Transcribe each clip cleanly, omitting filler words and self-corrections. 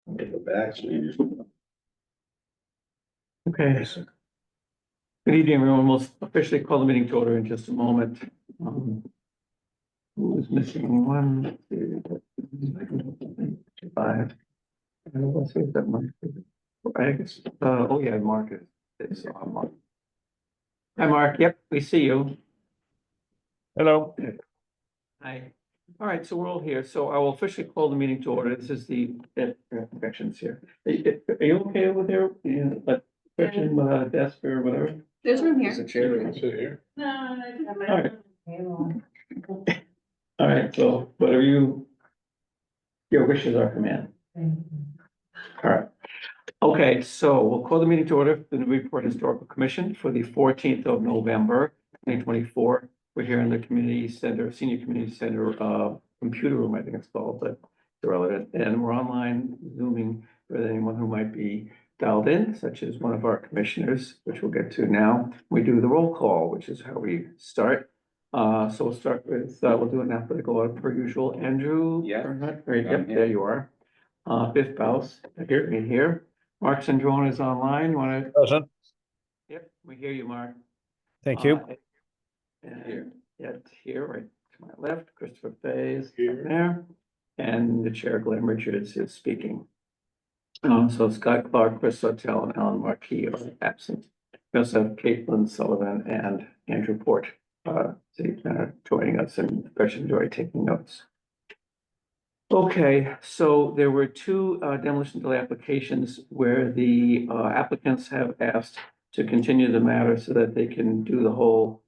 The back, so you just. Okay. Good evening, everyone. We'll officially call the meeting to order in just a moment. Who is missing? 1, 2, 3, 5. Let's see if that Mark is. I guess, oh yeah, Mark is on. Mark. Hi, Mark. Yep, we see you. Hello. Hi. All right, so we're all here. So I will officially call the meeting to order. This is the infections here. Are you okay over there? Yeah, but infection desk or whatever. There's room There's a here. chair, you can sit here. No, I just have my. All right. All right, so whatever your wishes are command. All right. Okay, so we'll call the meeting to order for the Newburyport Historical Commission for the 14th of November, 2024. We're here in the community center, senior community center, computer room, I think it's called, but it's irrelevant. And we're online zooming with anyone who might be dialed in, such as one of our commissioners, which we'll get to now. We do the roll call, which is how we start. So we'll start with, we'll do it in alphabetical order per usual. Andrew? Yeah. Right, yep, there you are. Biff Baus, here. Mark Sandrone is online. You want to? Present. Yep, we hear you, Mark. Thank you. And it's here, right to my left. Christopher Fay is Here. there. And the chair, Glenn Richards, is speaking. So Scott Clark, Chris Sotell, and Alan Marquis are absent. We also have Caitlin Sullivan and Andrew Port, joining us, and especially enjoy taking notes. Okay, so there were two demolition delay applications where the applicants have asked to continue the matter so that they can do the whole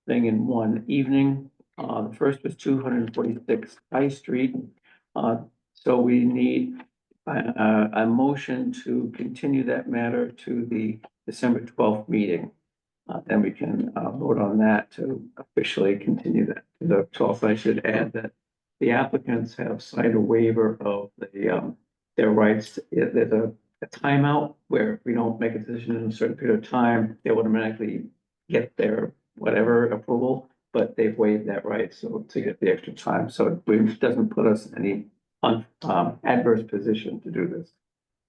thing in one evening. The first was 246 High Street. So we need a motion to continue that matter to the December 12th meeting. Then we can vote on that to officially continue that to the 12th. I should add that the applicants have signed a waiver of their rights. There's a timeout where if we don't make a decision in a certain period of time, they automatically get their whatever approval, but they've waived that right. So to get the extra time, so it doesn't put us in any adverse position to do this.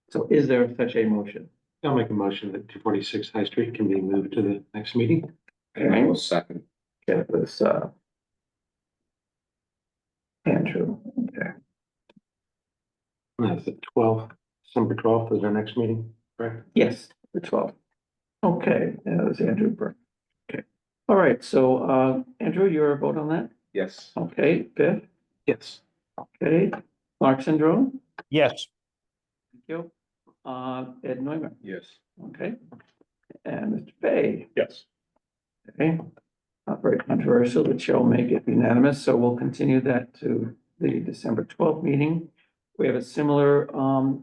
So is there such a motion? I'll make a motion that 246 High Street can be moved to the next meeting. And I will second. Get this, Andrew, okay. That's the 12th, December 12th is our next meeting, correct? Yes, the 12th. Okay, that was Andrew Burke. Okay, all right, so, Andrew, your vote on that? Yes. Okay, Biff? Yes. Okay, Clark Syndrome? Yes. Thank you. Ed Neumann? Yes. Okay. And Mr. Fay? Yes. Okay. Not very controversial, the chair will make it unanimous, so we'll continue that to the December 12th meeting. We have a similar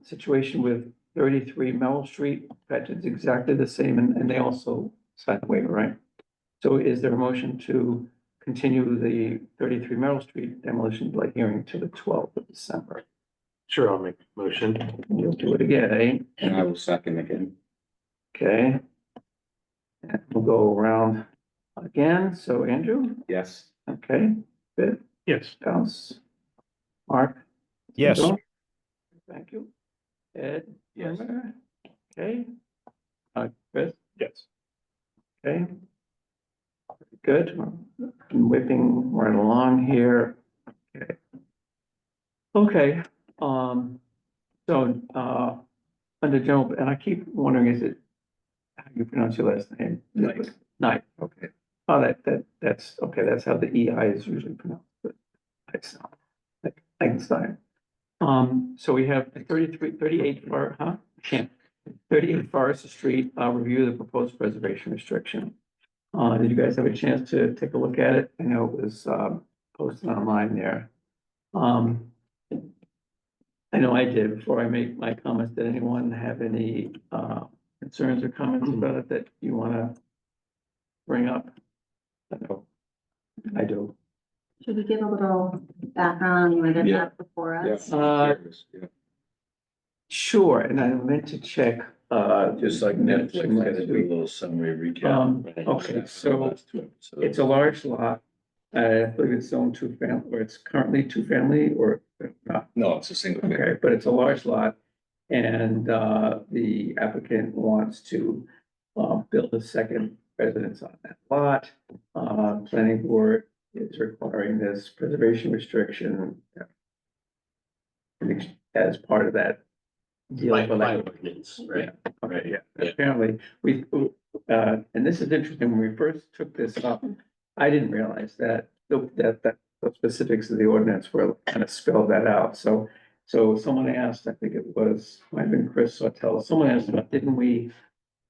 situation with 33 Merrill Street. In fact, it's exactly the same, and they also signed the waiver, right? So is there a motion to continue the 33 Merrill Street demolition delay hearing to the 12th of December? Sure, I'll make the motion. You'll do it again, eh? And I will second again. Okay. And we'll go around again. So Andrew, Yes. okay, Biff, Yes. Bounce, Mark. Yes. Thank you. Ed? Yes. Okay. Chris? Yes. Okay. Good. I'm whipping right along here. Okay. Okay, so, under general, and I keep wondering, is it, how you pronounce your last name? Knight. Knight, okay. Oh, that's, okay, that's how the EI is usually pronounced, but it's not, like Einstein. So we have 38 Forest Street, review the proposed preservation restriction. Did you guys have a chance to take a look at it? I know it was, posted online there. I know I did. Before I make my comments, did anyone have any concerns or comments about it that you want to bring up? I do. Should we give a little background on what Yeah. that before us? Yeah. Sure, and I meant to check, Just like Netflix, gotta do a little summary recap. okay, so it's a large lot. I believe it's zone 2 family, or it's currently 2 family, or not. No, it's a single family. Okay, but it's a large lot. And, the applicant wants to, build a second residence on that lot. Planning board is requiring this preservation restriction as part of that deal. By for like- ordinance, right? Okay, yeah, Yeah. apparently, and this is interesting, when we first took this up, I didn't realize that the specifics of the ordinance were kind of spelled that out, so someone asked, I think it was, might have been Chris Sawtell, someone asked about, didn't we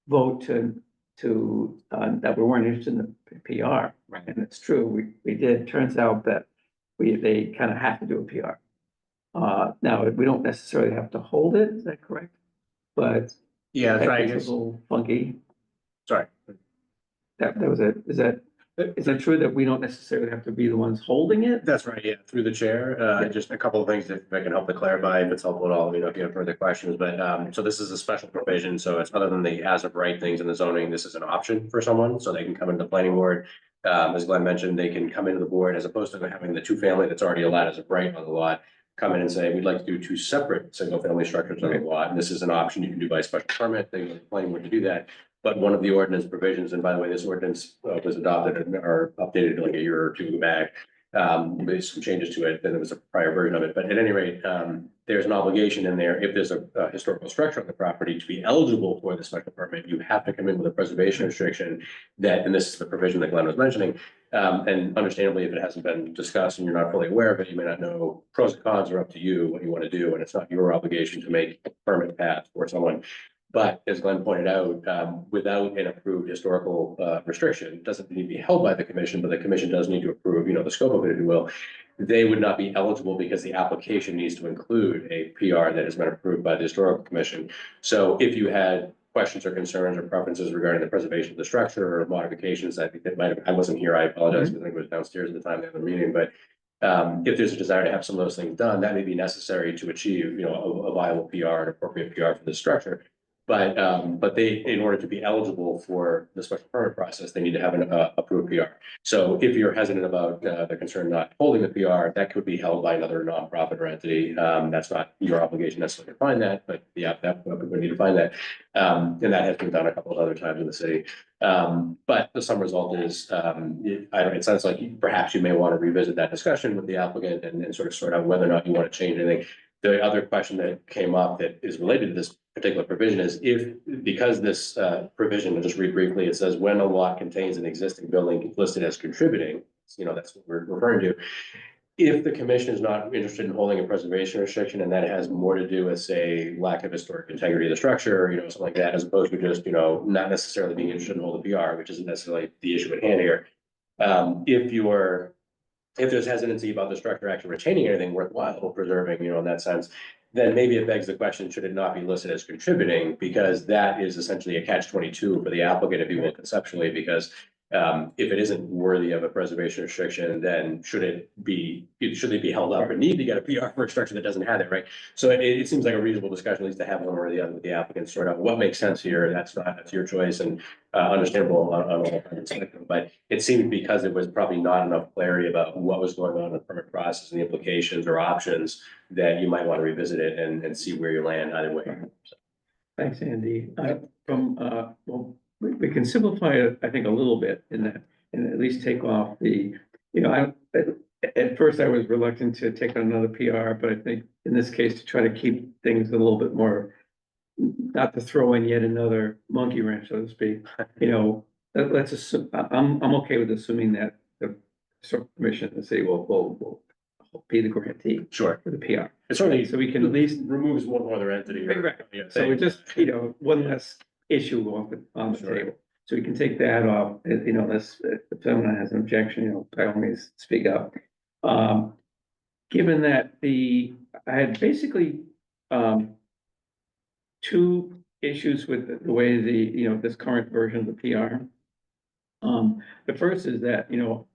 vote that we weren't interested in the PR? Right. And it's true, we did, turns out that they kind of have to do a PR. Now, we don't necessarily have to hold it, is that correct? But Yeah, that's right, I it's guess, a little funky. sorry. That was it. Is that true that we don't necessarily have to be the ones holding it? That's right, yeah, through the chair, just a couple of things if I can help to clarify, if it's helpful at all, you know, if you have further questions, but, so this is a special provision, so it's other than the as of right things in the zoning, this is an option for someone, so they can come into the planning board. As Glenn mentioned, they can come into the board as opposed to having the two family that's already allowed as of right on the lot. Come in and say, we'd like to do two separate single family structures on the lot, and this is an option you can do by special permit, they go to the planning board to do that. But one of the ordinance provisions, and by the way, this ordinance was adopted or updated like a year or two back. With some changes to it, then there was a prior version of it, but at any rate, there's an obligation in there, if there's a historical structure on the property to be eligible for the special permit, you have to come in with a preservation restriction that, and this is the provision that Glenn was mentioning. And understandably, if it hasn't been discussed and you're not fully aware of it, you may not know pros and cons are up to you, what you want to do, and it's not your obligation to make a permit path for someone. But as Glenn pointed out, without an approved historical restriction, it doesn't need to be held by the commission, but the commission does need to approve, you know, the scope of it, if you will. They would not be eligible because the application needs to include a PR that has been approved by the historical commission. So if you had questions or concerns or preferences regarding the preservation of the structure or modifications, I think that might have, I wasn't here, I apologize, because I think it was downstairs at the time of the meeting, but if there's a desire to have some of those things done, that may be necessary to achieve, you know, a viable PR, an appropriate PR for the structure. But they, in order to be eligible for the special permit process, they need to have an approved PR. So if you're hesitant about the concern not holding the PR, that could be held by another nonprofit or entity. That's not your obligation necessarily to find that, but yeah, that would need to find that. And that has been done a couple of other times in the city. But the sum result is, it sounds like perhaps you may want to revisit that discussion with the applicant and sort of sort out whether or not you want to change anything. The other question that came up that is related to this particular provision is because this provision, I'll just read briefly, it says when a lot contains an existing building listed as contributing, you know, that's what we're referring to. If the commission is not interested in holding a preservation restriction and that has more to do with, say, lack of historic integrity of the structure, you know, something like that, as opposed to just, you know, not necessarily being interested in holding PR, which isn't necessarily the issue at hand here. If there's hesitancy about the structure actually retaining anything worthwhile or preserving, you know, in that sense, then maybe it begs the question, should it not be listed as contributing? Because that is essentially a catch-22 for the applicant, if you will, conceptually, because if it isn't worthy of a preservation restriction, then should they be held up and need to get a PR for a structure that doesn't have it, right? So it seems like a reasonable discussion, at least to have one or the other with the applicant, sort of what makes sense here. That's your choice and understandable on all kinds of spectrum. But it seemed because there was probably not enough clarity about what was going on in the permit process and the implications or options that you might want to revisit it and see where you land either way. So. Thanks, Andy. Well, we can simplify it, I think, a little bit in that, and at least take off the, you know, at first I was reluctant to take on another PR, but I think in this case, to try to keep things a little bit more, not to throw in yet another monkey wrench, so to speak, you know, let's assume, I'm okay with assuming that the commission and say, will be the grantee Sure. for the PR. It certainly, So we can at least, removes one other entity. Or, right, yeah, so thing. we just, you know, one less issue on the Sure. table. So we can take that off, you know, unless if someone has an objection, you know, by all means, speak up. Given that I had basically two issues with the way you know, this current version of the PR. The first is that, you know,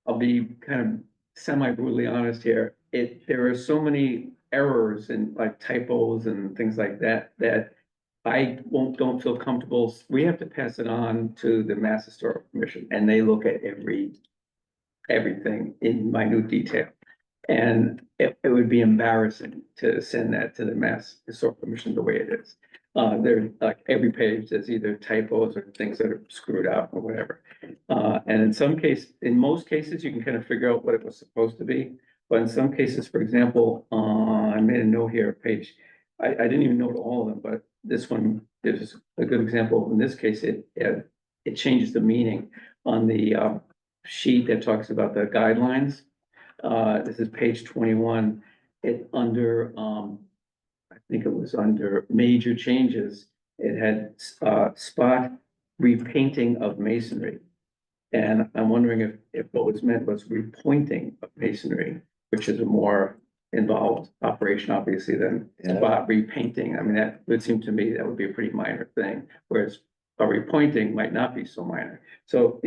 I'll be kind of semi-brutally honest here. There are so many errors and like typos and things like that, I don't feel comfortable. We have to pass it on to the Mass Historical Commission and they look at everything in minute detail. And it would be embarrassing to send that to the Mass Historic Commission the way it is. There, like, every page, there's either typos or things that are screwed up or whatever. And in most cases, you can kind of figure out what it was supposed to be. But in some cases, for example, I made a note here, I didn't even note all of them, but this one is a good example. In this case, it changes the meaning on the sheet that talks about the guidelines. This is page 21. It under, I think it was under major changes. It had spot repainting of masonry. And I'm wondering if what was meant was repointing of masonry, which is a more involved operation, obviously, than spot repainting. I mean, that would seem to me that would be a pretty minor thing, whereas a repointing might not be so minor. So,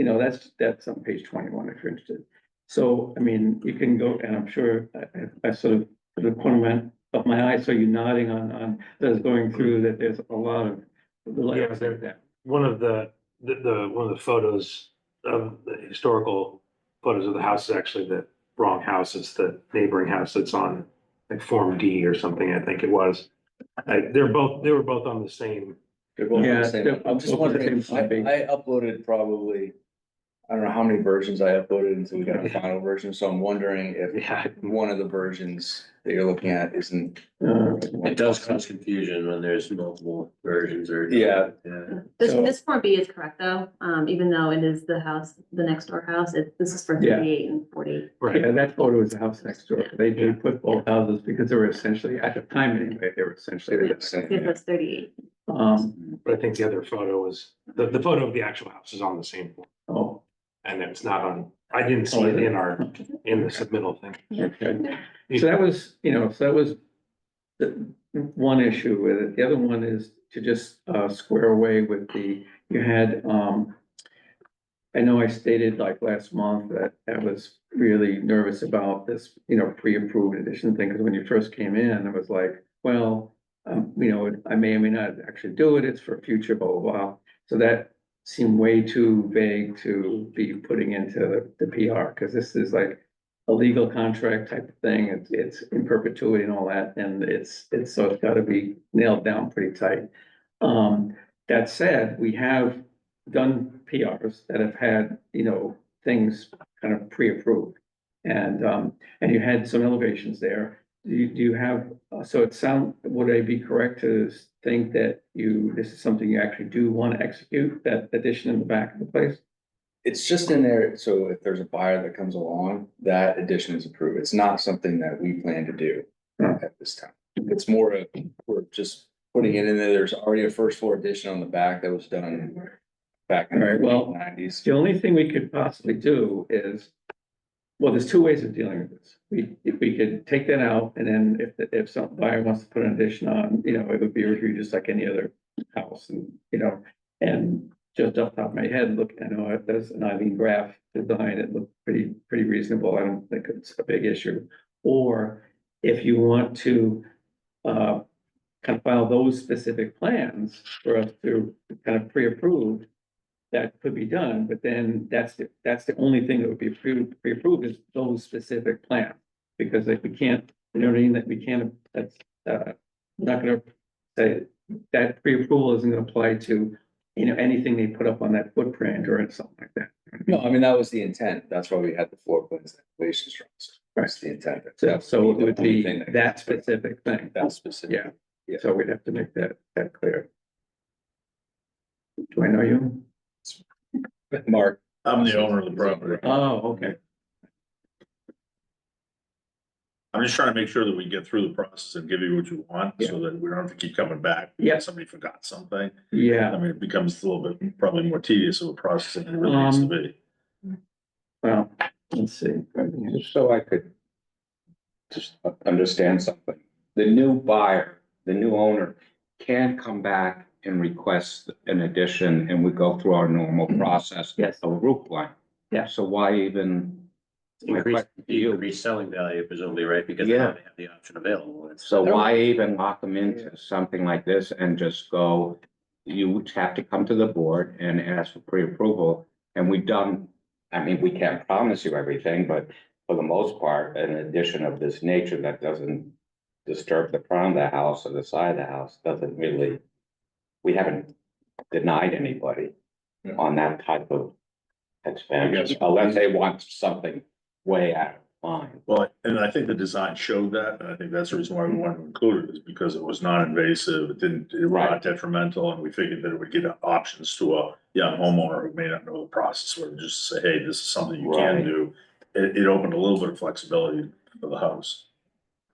that's on page 21 if you're interested. So, I mean, you can go, and I'm sure I sort of, to the corner of my eye, saw you nodding on, as I was going through, that there's a lot of. Yeah, there- One of the photos of the historical photos of the house is actually the wrong house. It's the neighboring house that's on like Form D or something, I think it was. They were both on the same. They're both Yeah, the same. they're I'm just both the wondering, same thing. I uploaded probably, I don't know how many versions I uploaded until we got a final version, so I'm wondering if Yeah, one of the versions that you're looking at isn't. It does cause confusion when there's multiple versions or. Yeah. Yeah. So- This Form B is correct, though, even though it is the house, the next door house, this is for Yeah. 38 and 40. right. Yeah, that photo is the house next door. They put both houses because they were essentially, at the time anyway, they were essentially the same. It was 38. But I think the other photo was, the photo of the actual house is on the same one. Oh, And it's not on, I didn't see it in the submittal thing. okay. So that was, the one issue with it. The other one is to just square away with you had, I know I stated like last month that I was really nervous about this, pre-approved edition thing, because when you first came in, it was like, well, I may or may not actually do it, it's for future, blah, blah, blah. So that seemed way too vague to be putting into the PR, because this is like a legal contract type of thing, it's in perpetuity and all that, and so it's gotta be nailed down pretty tight. That said, we have done PRs that have had, things kind of pre-approved. And you had some elevations there. Do you have, would I be correct to think that this is something you actually do want to execute, that addition in the back of the place? It's just in there, so if there's a buyer that comes along, that addition is approved. It's not something that we plan to do at this time. It's more of, we're just putting it in there. There's already a first floor addition on the back that was done back in All right, well, the 90s. The only thing we could possibly do is, well, there's two ways of dealing with this. If we could take that out, and then if some buyer wants to put an addition on, it would be reviewed just like any other house, and just off the top of my head, look, I know if there's an Eileen graph design, it looked pretty reasonable. I don't think it's a big issue. Or if you want to kind of file those specific plans for us to kind of pre-approve, that could be done, but then that's the only thing that would be pre-approved is those specific plans. Because like we can't, that we can't, that's not gonna say that pre-approval isn't gonna apply to, anything they put up on that footprint or something like that. No, I mean, that was the intent. That's why we had the floor plans, and elevations drawings. That's the intent. So it would The only be thing that specific thing. That specific. Yeah, so we'd have to make that clear. Do I know you? Mark, I'm the owner of the property. Oh, okay. I'm just trying to make sure that we get through the process and give you what you want, so that we don't have to keep coming back. Yeah. Because somebody forgot something. Yeah, I mean, it becomes a little bit, probably more tedious of a process than it really needs to be. well, let's see. Just so I could just understand something. The new buyer, the new owner can come back and request an addition and we go through our normal process Yes. of roof line. Yeah. So why even? my Increase question to you, reselling value presumably, right? Because Yeah. now they have the option available. It's- So why even lock them into something like this and just go, you have to come to the board and ask for pre-approval, and we've done, I mean, we can't promise you everything, but for the most part, an addition of this nature that doesn't disturb the front of the house or the side of the house doesn't really, we haven't denied anybody Yeah. on that type of expansion, unless they want something way out of line. Well, and I think the design showed that, and I think that's the reason why we wanted to include it, is because it was non-invasive, it was not detrimental, and we figured that it would give options to a young homeowner who may not know the process, or just say, hey, this is something you can Right. do. It opened a little bit of flexibility for the house.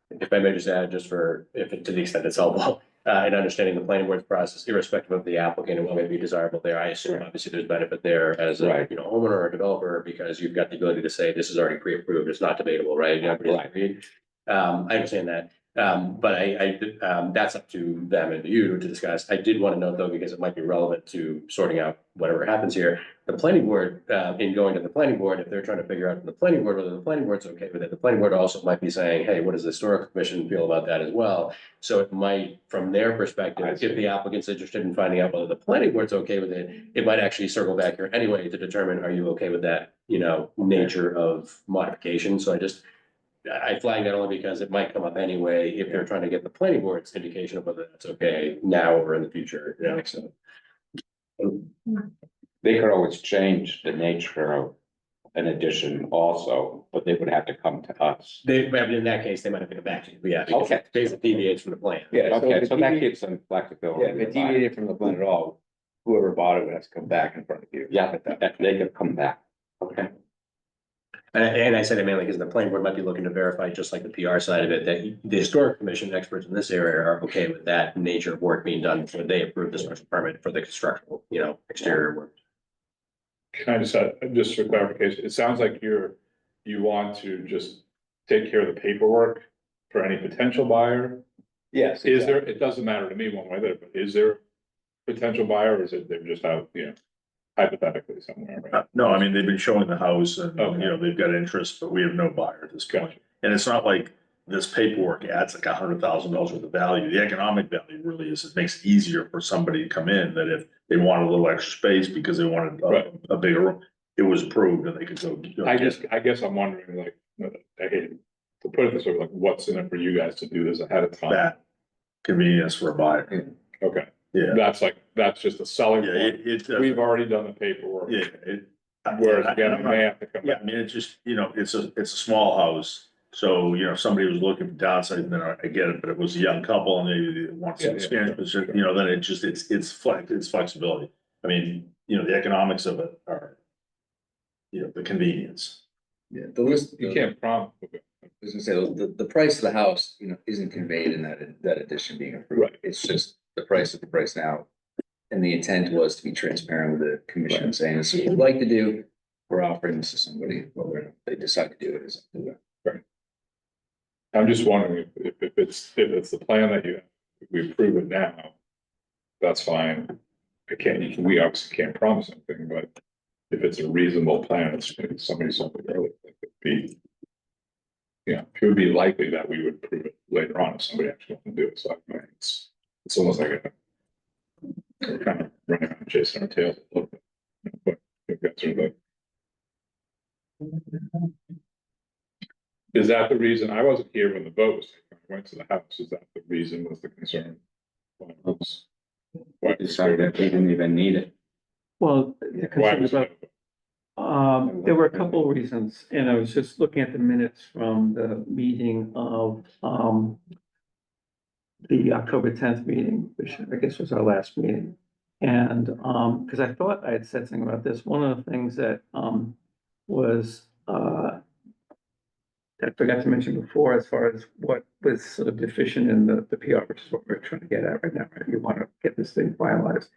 If I may just add, just for, if it, to the extent it's helpful, in understanding the planning board's process, irrespective of the applicant and what may be desirable there, I assume obviously there's benefit there as a, Right. you know, homeowner or developer, because you've got the ability to say, this is already pre-approved, it's not debatable, right? Everybody's Right. agreed. I understand that. But that's up to them and you to discuss. I did want to note though, because it might be relevant to sorting out whatever happens here. The planning board, in going to the planning board, if they're trying to figure out from the planning board whether the planning board's okay with it, the planning board also might be saying, hey, what does the historical commission feel about that as well? So it might, from their perspective, if the applicant's interested in finding out whether the planning board's okay with it, it might actually circle back here anyway to determine, are you okay with that, you know, nature of modification? So I flag that only because it might come up anyway if they're trying to get the planning board's indication of whether that's okay now or in the future, you know, so. They could always change the nature of an addition also, but they would have to come to us. But in that case, they might have to go back to you, but yeah, because Okay. it basically deviates from the plan. Yeah, Okay, so that if it gives them flexibility. yeah, if it deviated from the plan at all, whoever bought it would have to come back in front of you. Yeah, they could come back. Okay. And I said it mainly because the planning board might be looking to verify, just like the PR side of it, that the historic commission experts in this area are okay with that nature of work being done before they approve the special permit for the construction, you know, exterior work. Can I just add, just for clarification, it sounds like you want to just take care of the paperwork for any potential buyer? Yes. Is there, it doesn't matter to me one way or the other, but is there a potential buyer, or is it they're just out, you know, hypothetically somewhere, right? No, I mean, they've been showing the house and, Okay. you know, they've got interest, but we have no buyer at this point. Gotcha. And it's not like this paperwork adds like $100,000 worth of value. The economic value really is, it makes it easier for somebody to come in, that if they want a little extra space because they wanted Right. a bigger room, it was approved and they could go. I guess I'm wondering, like, I hate to put it this way, like, what's in it for you guys to do this ahead of time? That convenience for a buyer. Okay, Yeah. that's just a selling Yeah, point. We've already done the paperwork. Yeah. Whereas again, it may have to come Yeah, back. I mean, it's just, you know, it's a small house. So, you know, if somebody was looking for downside, then I get it, but it was a young couple and they want some Yeah, expansion, but, you know, then it's flexibility. I mean, you know, the economics of it are, you know, the convenience. Yeah, the list, You can't promise. Okay. I was gonna say, the price of the house, you know, isn't conveyed in that addition being approved. Right. It's just the price of the price now. And the intent was to be transparent with the commission, saying this is what we'd like to do. We're offering this to somebody, whether they decide to do it is up to them. I'm just wondering if it's the plan that if we approve it now, that's fine. We obviously can't promise anything, but if it's a reasonable plan, it's something early, it could be. Yeah, it would be likely that we would approve it later on if somebody actually wants to do it, so I mean, it's almost like we're kind of running around chasing our tails a little bit. But I think that's sort of is that the reason? I wasn't here when the vote was taken. I went to the house. Is that the reason, was the concern? Why Decided that they didn't even need it. Well, the Why concern was about, it? there were a couple of reasons, and I was just looking at the minutes from the meeting of, the October 10th meeting, which I guess was our last meeting. And, because I thought I had said something about this, one of the things that, was, I forgot to mention before, as far as what was sort of deficient in the PR, which is what we're trying to get at right now, right? We want to get this thing finalized.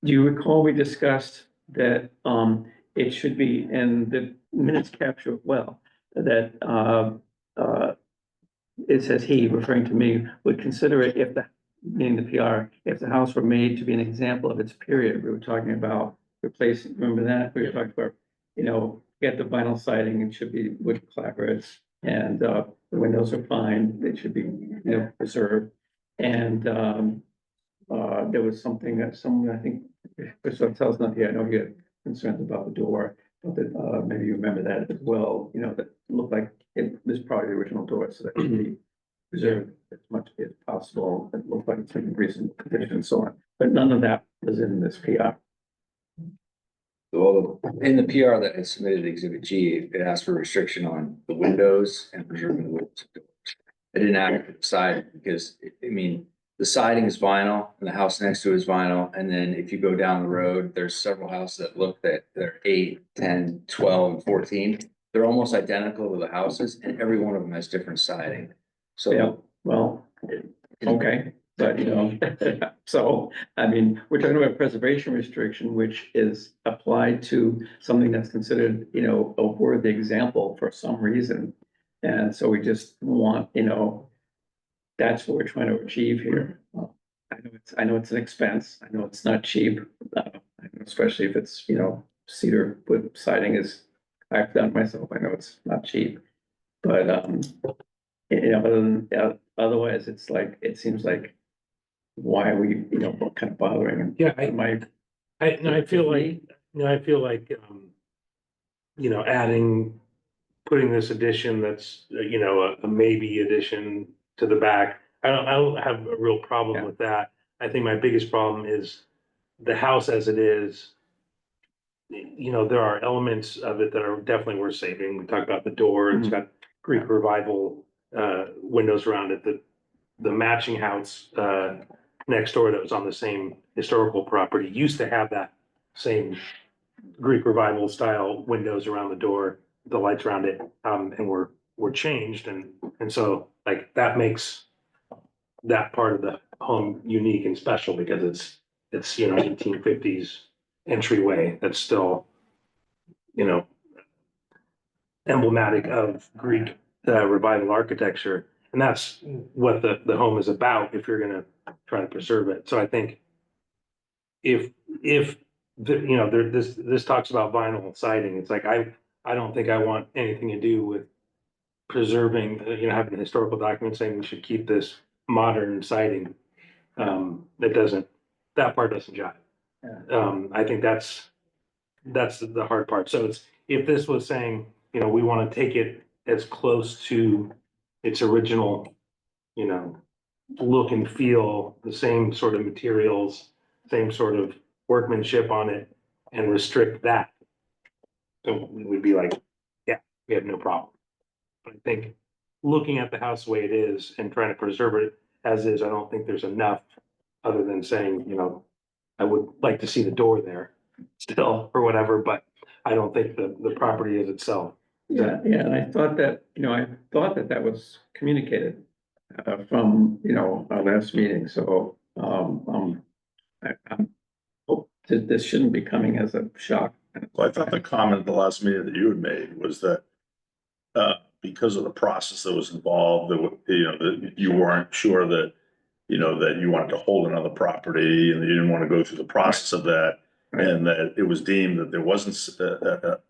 Do you recall we discussed that, it should be, and the minutes capture it well, that, it says he, referring to me, would consider it if meaning the PR, if the house were made to be an example of its period. We were talking about replacing, remember that? We were talking about, you know, get the vinyl siding, it should be wood clapboards, and, the windows are fine, they should be, you know, preserved. And, there was something that someone, I think, Chris tells not here, I know he had concerns about the door. Maybe you remember that as well, you know, that looked like it was probably the original door, so that should be preserved as much as possible. It looked like it's in recent condition and so on, but none of that was in this PR. So in the PR that is submitted to Exhibit G, it asks for restriction on the windows and preserving the windows. I didn't add the siding because, I mean, the siding is vinyl and the house next to it is vinyl. And then if you go down the road, there's several houses that look that they're 8, 10, 12, and 14. They're almost identical to the houses and every one of them has different siding. Yeah, So, well, okay, but you know, so, I mean, we're talking about preservation restriction, which is applied to something that's considered, you know, a worthy example for some reason. And so we just want, you know, that's what we're trying to achieve here. I know it's an expense. I know it's not cheap, especially if it's, you know, cedar wood siding is, I've done myself. I know it's not cheap. But, you know, otherwise, it's like, it seems like, why are we, you know, what kind of bothering? Yeah, I feel like, you know, putting this addition that's, you know, a maybe addition to the back. I don't have a real problem Yeah. with that. I think my biggest problem is the house as it is. You know, there are elements of it that are definitely worth saving. We talked about the door, it's got Greek revival windows around it. The matching house next door that was on the same historical property used to have that same Greek revival style windows around the door, the lights around it, and were changed, and so like that makes that part of the home unique and special because it's you know 1850s entryway that's still you know emblematic of Greek revival architecture, and that's what the home is about if you're gonna try to preserve it. So I think if you know, this talks about vinyl siding. It's like, I don't think I want anything to do with preserving, you know, having a historical document saying we should keep this modern siding. That part doesn't jive. I think that's the hard part. So if this was saying, you know, we want to take it as close to its original, you know, look and feel, the same sort of materials, same sort of workmanship on it, and restrict that. So we would be like, yeah, we have no problem. But I think looking at the house the way it is and trying to preserve it as is, I don't think there's enough other than saying, you know, I would like to see the door there still or whatever, but I don't think the property is itself. Yeah, and I thought that, you know, that was communicated from, you know, our last meeting, so, I'm hope that this shouldn't be coming as a shock. Well, I thought the comment at the last meeting that you had made was that because of the process that was involved, that, you know, that you weren't sure that, you know, that you wanted to hold another property and you didn't want to go through the process of that. Right. And that it was deemed that there wasn't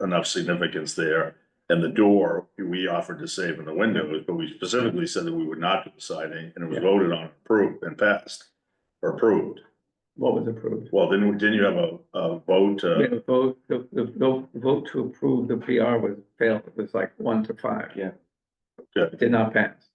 enough significance there. And the door, we offered to save in the windows, but we specifically said that we would not do the siding, and it was Yeah. voted on, approved and passed or approved. What was approved? Well, didn't you have a vote? The vote, the vote to approve the PR was failed, it was like 1-5. Yeah. It did not pass.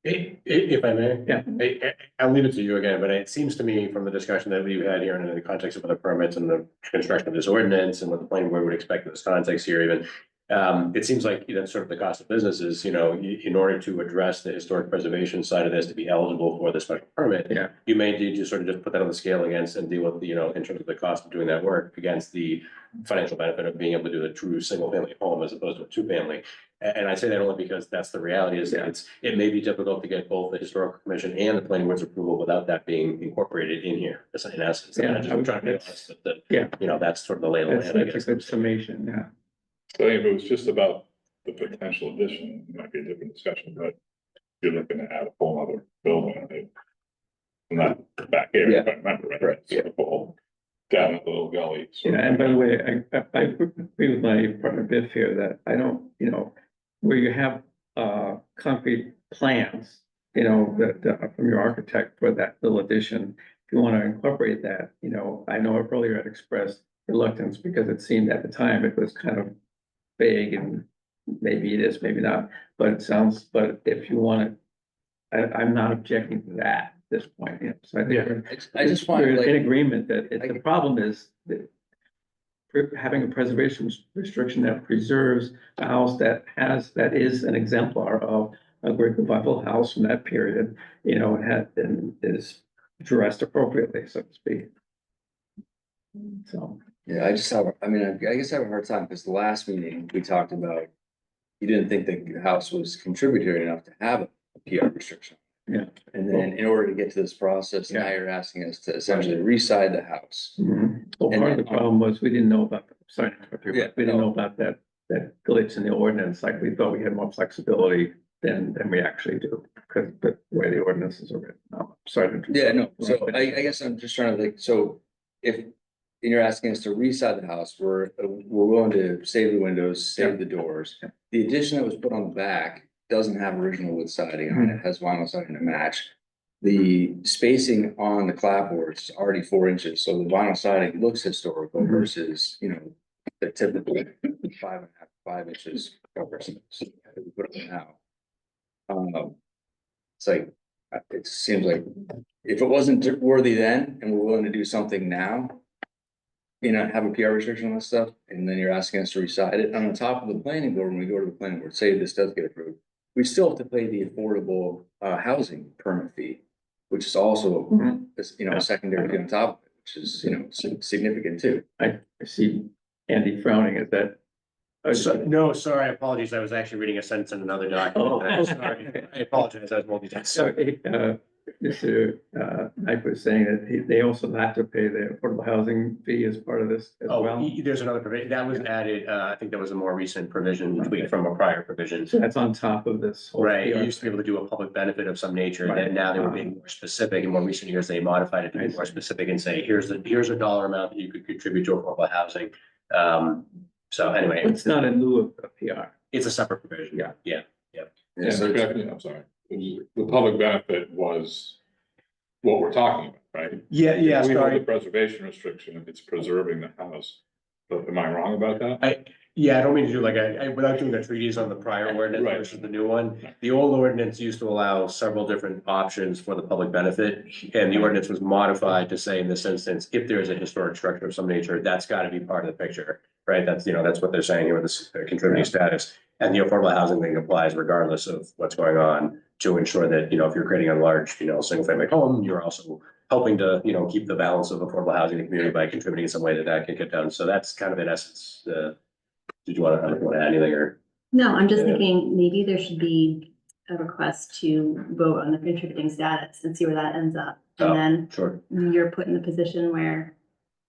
If I may? Yeah. I'll leave it to you again, but it seems to me from the discussion that we've had here and in the context of other permits and the construction of this ordinance and what the planning board would expect in this context here even. It seems like, you know, sort of the cost of business is, you know, in order to address the historic preservation side of this to be eligible for the special permit. Yeah. You may need to sort of just put that on the scale against and deal with, you know, in terms of the cost of doing that work against the financial benefit of being able to do a true single family home as opposed to a 2-family. And I say that only because that's the reality is that it may be difficult to get both the historical commission and the planning board's approval without that being incorporated in here, in essence. And I'm just trying to be honest that, you know, that's sort of the lay of the land, I That's guess. a good summation, yeah. So if it was just about the potential addition, it might be a different discussion, but you're looking to add a whole other building. Right? Not back here, if I remember right. Right. So a whole down a little gully. Yeah, and by the way, I agree with my partner Biff here that I don't, you know, where you have concrete plans, you know, that from your architect for that little addition, if you want to incorporate that, you know, I know earlier I expressed reluctance because it seemed at the time it was kind of vague and maybe it is, maybe not, but it sounds, but if you want to, I'm not objecting to that at this point, you know, so I think Yeah. we're- I just want, we're in like, agreement that the problem is that having a preservation restriction that preserves a house that is an exemplar of a great revival house from that period, you know, is dressed appropriately, so to speak. So, yeah, I mean, I guess I have a hard time, because the last meeting, we talked about, you didn't think the house was contributory enough to have a PR restriction. yeah. And then in order to get to this process, now you're asking us to essentially reside the house. Well, part of the problem was we didn't know about, sorry, to interrupt you, but Yeah, we didn't no. know about that glitch in the ordinance, like we thought we had more flexibility than we actually do, because the way the ordinances are written. Sorry. to interrupt. Yeah, no, so I guess I'm just trying to like, so if you're asking us to reside the house, we're willing to save the windows, save the doors. Yeah. The addition that was put on the back doesn't have original wood siding on it, has vinyl siding to match. The spacing on the clapboards is already 4 inches, so the vinyl siding looks historical Mhm. versus, you know, the typical 5.5, 5 inches covers that we put on now. It's like, it seems like if it wasn't worthy then, and we're willing to do something now, you know, have a PR restriction on this stuff, and then you're asking us to reside it on the top of the planning board, when we go to the planning board, say this does get approved, we still have to pay the affordable housing permit fee, which is also, Mhm. you know, a secondary fee on top of it, which is, you know, significant too. I see Andy frowning at that. No, sorry, apologies. I was actually reading a sentence in another document. Oh. Sorry. I apologize. I was multitasking. So, Mr. Knight was saying that they also have to pay the affordable housing fee as part of this as Oh, well. there's another provision that was added. I think that was a more recent provision tweaked from a prior provision. So that's on top of this. whole Right, PR. you used to be able to do a public benefit of some nature, Right. and now they were being more specific. In more recent years, they modified it to I be more see. specific and say, here's a dollar amount that you could contribute to affordable housing. So anyway, It's not in lieu of PR. it's a separate provision. Yeah. Yeah. Yeah, so it's- I'm sorry, the public benefit was what we're talking about, right? Yeah, If we hold the preservation restriction, it's preserving the house, but am I wrong about that? I don't mean to do like without doing a treatise on the prior ordinance Right. versus the new one. The old ordinance used to allow several different options for the public benefit. And the ordinance was modified to say in this instance, if there is a historic structure of some nature, that's gotta be part of the picture, right? That's, that's what they're saying here with this contributing status. And the affordable housing thing applies regardless of what's going on to ensure that, if you're creating a large, single family home, you're also helping to, keep the balance of affordable housing in the community by contributing in some way that can get done. So that's kind of in essence, did you want to add anything or? No, I'm just Yeah. thinking maybe there should be a request to vote on the contributing status and see where that ends up. Oh. And then Sure. you're put in the position where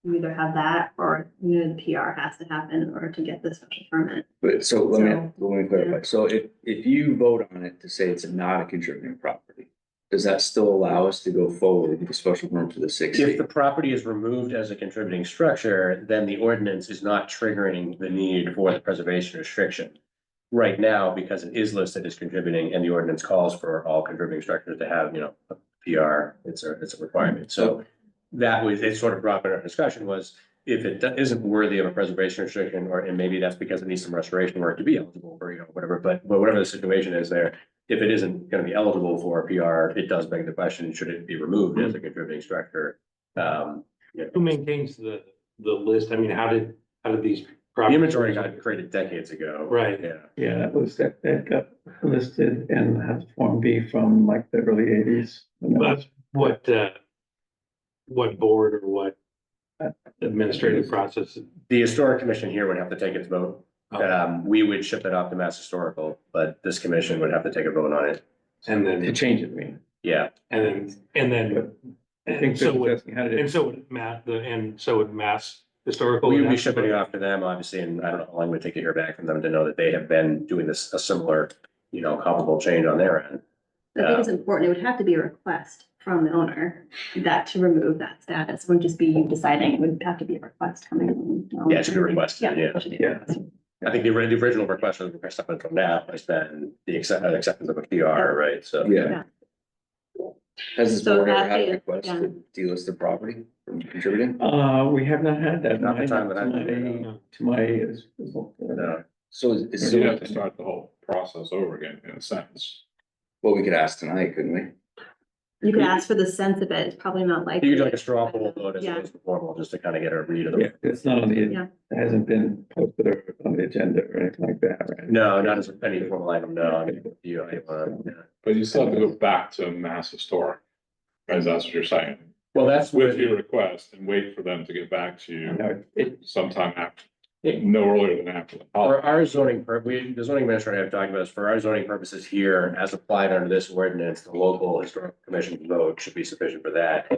you either have that or, the PR has to happen in order to get the special permit. But so let So, me clarify. So if you vote on it to say it's not a contributing property, does that still allow us to go forward with the special permit to the 60? If the property is removed as a contributing structure, then the ordinance is not triggering the need for the preservation restriction. Right now, because it is listed as contributing and the ordinance calls for all contributing structures to have, a PR, it's a requirement. So that was, it sort of brought up in our discussion was if it isn't worthy of a preservation restriction, and maybe that's because it needs some restoration work to be eligible for, whatever, but whatever the situation is there, if it isn't gonna be eligible for a PR, it does beg the question, should it be removed as a contributing structure? Who maintains the list? I mean, how did these? The properties- inventory got created decades ago. Right. Yeah. Yeah, that got listed and had Form B from like the early 80s. But what board or what administrative process? The historic commission here would have to take its vote. We would ship it off to Mass Historical, but this commission would have to take a vote on it. And To then, change it, I mean. Yeah. and then, I think so they're would, asking how to do. and so would Mass Historical. We would would be have to shipping it vote? off to them, obviously, and I don't know how long it would take to hear back from them to know that they have been doing this, a similar, comparable change on their end. I think it's important. It would have to be a request from the owner that to remove that status. It wouldn't just be you deciding. It would have to be a request coming. Yeah, it should be requested, yeah. it should be Yeah. requested. I think the original request was up until now has been the acceptance of a PR, right? So. Yeah. Has this So board ever that had a is- request yeah. to delist the property from contributing? We have not had that. Not the to time that I've my, been there, to my, No. So is, So you have to start the whole process over again, in a sense. well, we could ask tonight, couldn't we? You could ask for the sense of it, it's probably not likely. You could do like a straw poll vote as Yeah. opposed to formal, just to kind of get a read of yeah, the. it's not on the, Yeah. it hasn't been posted or on the agenda or anything like that, right? No, not as any formal item, no, I mean, yeah. But you still have to go back to Mass Historic, as that's what you're saying, Well, that's with what, your request and wait for them to get back to You you know, it, sometime after, it, no earlier than after. the for holiday. our zoning, the zoning administrator I've talked about is for our zoning purposes here, as applied under this ordinance, the local historical commission vote should be sufficient for that.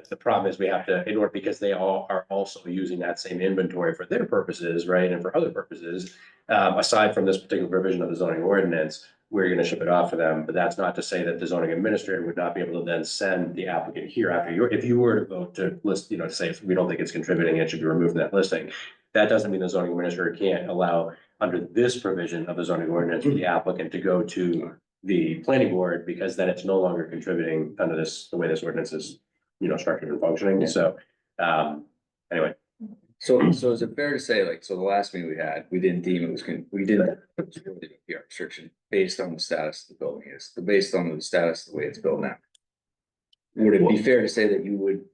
The problem is we have to, in order, because they all are also using that same inventory for their purposes, right, and for other purposes. Aside from this particular provision of the zoning ordinance, we're gonna ship it off to them, but that's not to say that the zoning administrator would not be able to then send the applicant here after if you were to vote to list, to say, we don't think it's contributing, it should be removed from that listing. That doesn't mean the zoning administrator can't allow, under this provision of the zoning ordinance, for the applicant to go to the planning board, because then it's no longer contributing under this, the way this ordinance is, structured and functioning, so, anyway. So is it fair to say, like, so the last meeting we had, we didn't deem it was, we didn't, it was really a PR restriction based on the status of the building is, based on the status of the way it's built now? Would it be fair to say that you would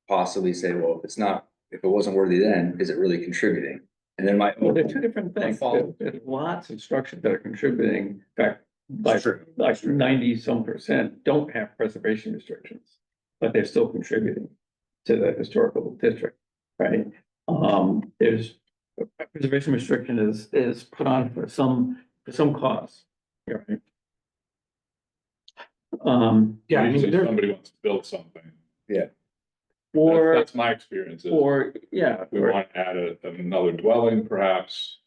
possibly say, well, if it's not, if it wasn't worthy then, is it really contributing? And then well, they're two different things. follow- There's lots of structures that are contributing, in fact, like, True. like 90% don't have preservation restrictions, but they're still contributing to the historical district, right? There's a preservation restriction is put on for some cause, right? Yeah, I mean, Usually there, somebody wants to build something. Or, That's my experience. Is yeah, we or, want to add another dwelling perhaps,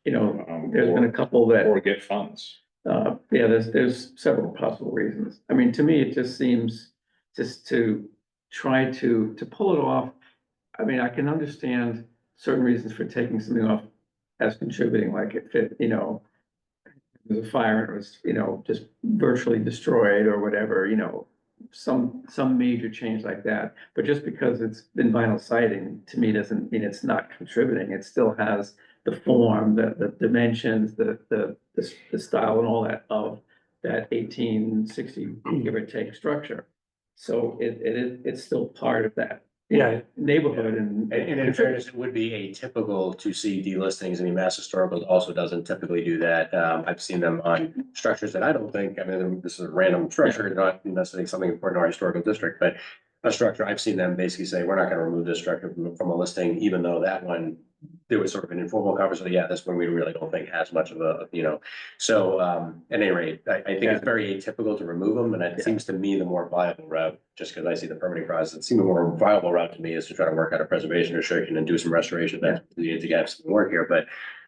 there's been a couple that. or get funds. Yeah, there's several possible reasons. I mean, to me, it just seems just to try to pull it off. I mean, I can understand certain reasons for taking something off as contributing, like if it, there's a fire and it was, just virtually destroyed or whatever, some major change like that. But just because it's been vinyl siding, to me, doesn't mean it's not contributing. It still has the form, the dimensions, the style and all that of that 1860 give or take structure. So it's still part of that. Yeah. Neighborhood and. And in fairness, it would be atypical to see delistings. I mean, Mass Historical also doesn't typically do that. I've seen them on structures that I don't think, I mean, this is a random structure, not necessarily something important to our historical district, but a structure, I've seen them basically say, we're not gonna remove this structure from a listing, even though that one, there was sort of an informal conversation, yeah, this one we really don't think has much of a, so, at any rate, I think it's very atypical to remove them, and it seems to me the more viable route, just because I see the permitting process, it seems the more viable route to me is to try to work out a preservation restriction and do some restoration, that's to get some work here, but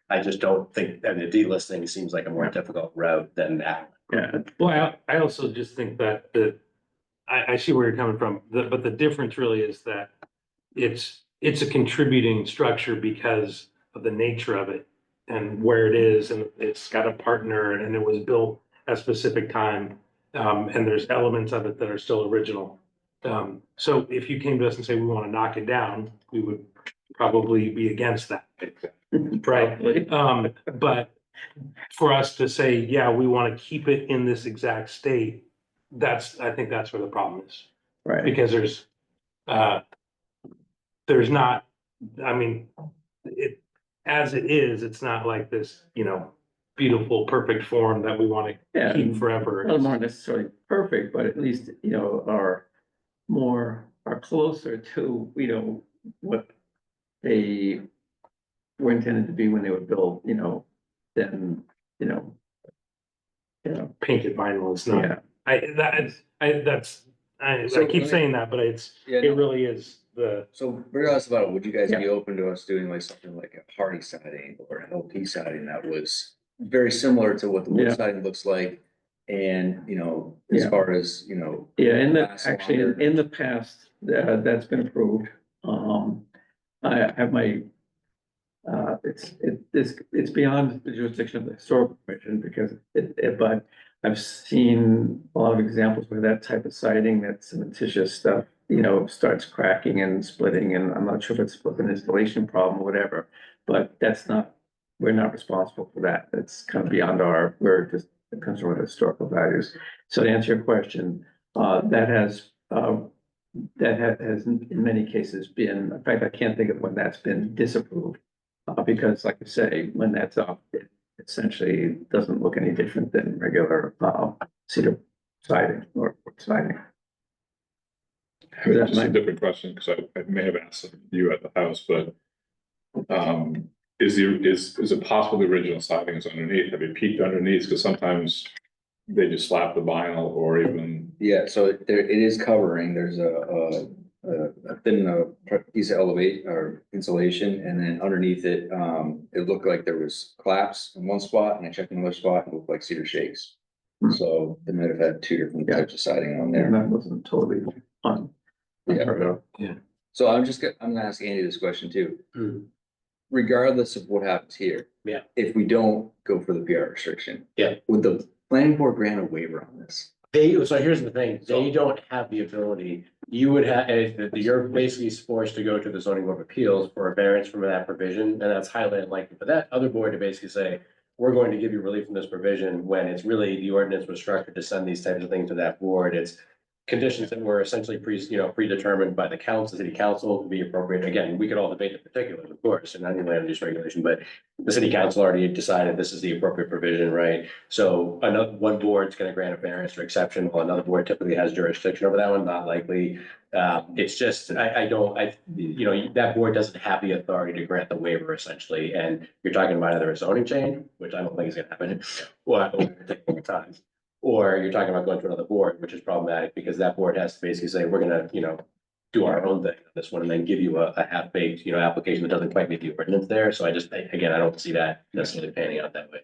I just don't think, I mean, the delisting seems like a more difficult route than that. Yeah, well, I also just think that I see where you're coming from, but the difference really is that it's a contributing structure because of the nature of it and where it is, and it's got a partner, and it was built at a specific time. And there's elements of it that are still original. So if you came to us and say, we want to knock it down, we would probably be against that. Right? But for us to say, yeah, we want to keep it in this exact state, I think that's where the problem is. right. Because there's not, I mean, as it is, it's not like this, beautiful, perfect form that we want to Yeah. keep forever. None of them aren't necessarily perfect, but at least, are closer to, what they were intended to be when they were built, than, Painted vinyl is not, yeah. I keep saying that, but it really is So regardless about it, would you guys be Yeah. open to us doing like something like a hardy siding or an LP siding that was very similar to what the wood Yeah. siding looks like? And, as Yeah. far as, Yeah, Last actually, longer. in the past, that's been approved. I have my, it's beyond the jurisdiction of the historical commission because but I've seen a lot of examples where that type of siding, that cementitious stuff, starts cracking and splitting, and I'm not sure if it's an installation problem or whatever. But we're not responsible for that. That's kind of beyond we're just, it comes from historical values. So to answer your question, that has in many cases been, in fact, I can't think of when that's been disapproved. Because like you say, when that's up, it essentially doesn't look any different than regular, cedar siding or wood siding. Just a different question, because I may have asked you at the house, but is it possible the original siding is underneath? Have you peeked underneath? Because sometimes they just slap the vinyl or even. Yeah, so it is covering, there's a thin piece of elevate or insulation, and then underneath it, it looked like there was collapse in one spot, and I checked another spot, and it looked like cedar shakes. So they might have had two different types of siding on there. And that wasn't totally fun. Yeah. So I'm gonna ask Andy this question too. Regardless of what happens here. Yeah. If we don't go for the PR restriction. Yeah. Would the planning board grant a waiver on this? So here's the thing, they don't have the ability, you would have, you're basically forced to go to the zoning board of appeals for a variance from that provision, and that's highly unlikely for that other board to basically say, we're going to give you relief from this provision, when it's really, the ordinance was structured to send these types of things to that board. It's conditions that were essentially predetermined by the council, city council to be appropriate. Again, we could all debate the particulars, of course, and any land use regulation, but the city council already decided this is the appropriate provision, right? So one board's gonna grant a variance or exception, while another board typically has jurisdiction over that one, not likely. It's just, that board doesn't have the authority to grant the waiver essentially, and you're talking about either a zoning change, which I don't think is gonna happen, or take more time. Or you're talking about going to another board, which is problematic because that board has to basically say, we're gonna, do our own thing on this one and then give you a half-baked, application that doesn't quite meet the ordinance there. So I don't see that necessarily panning out that way.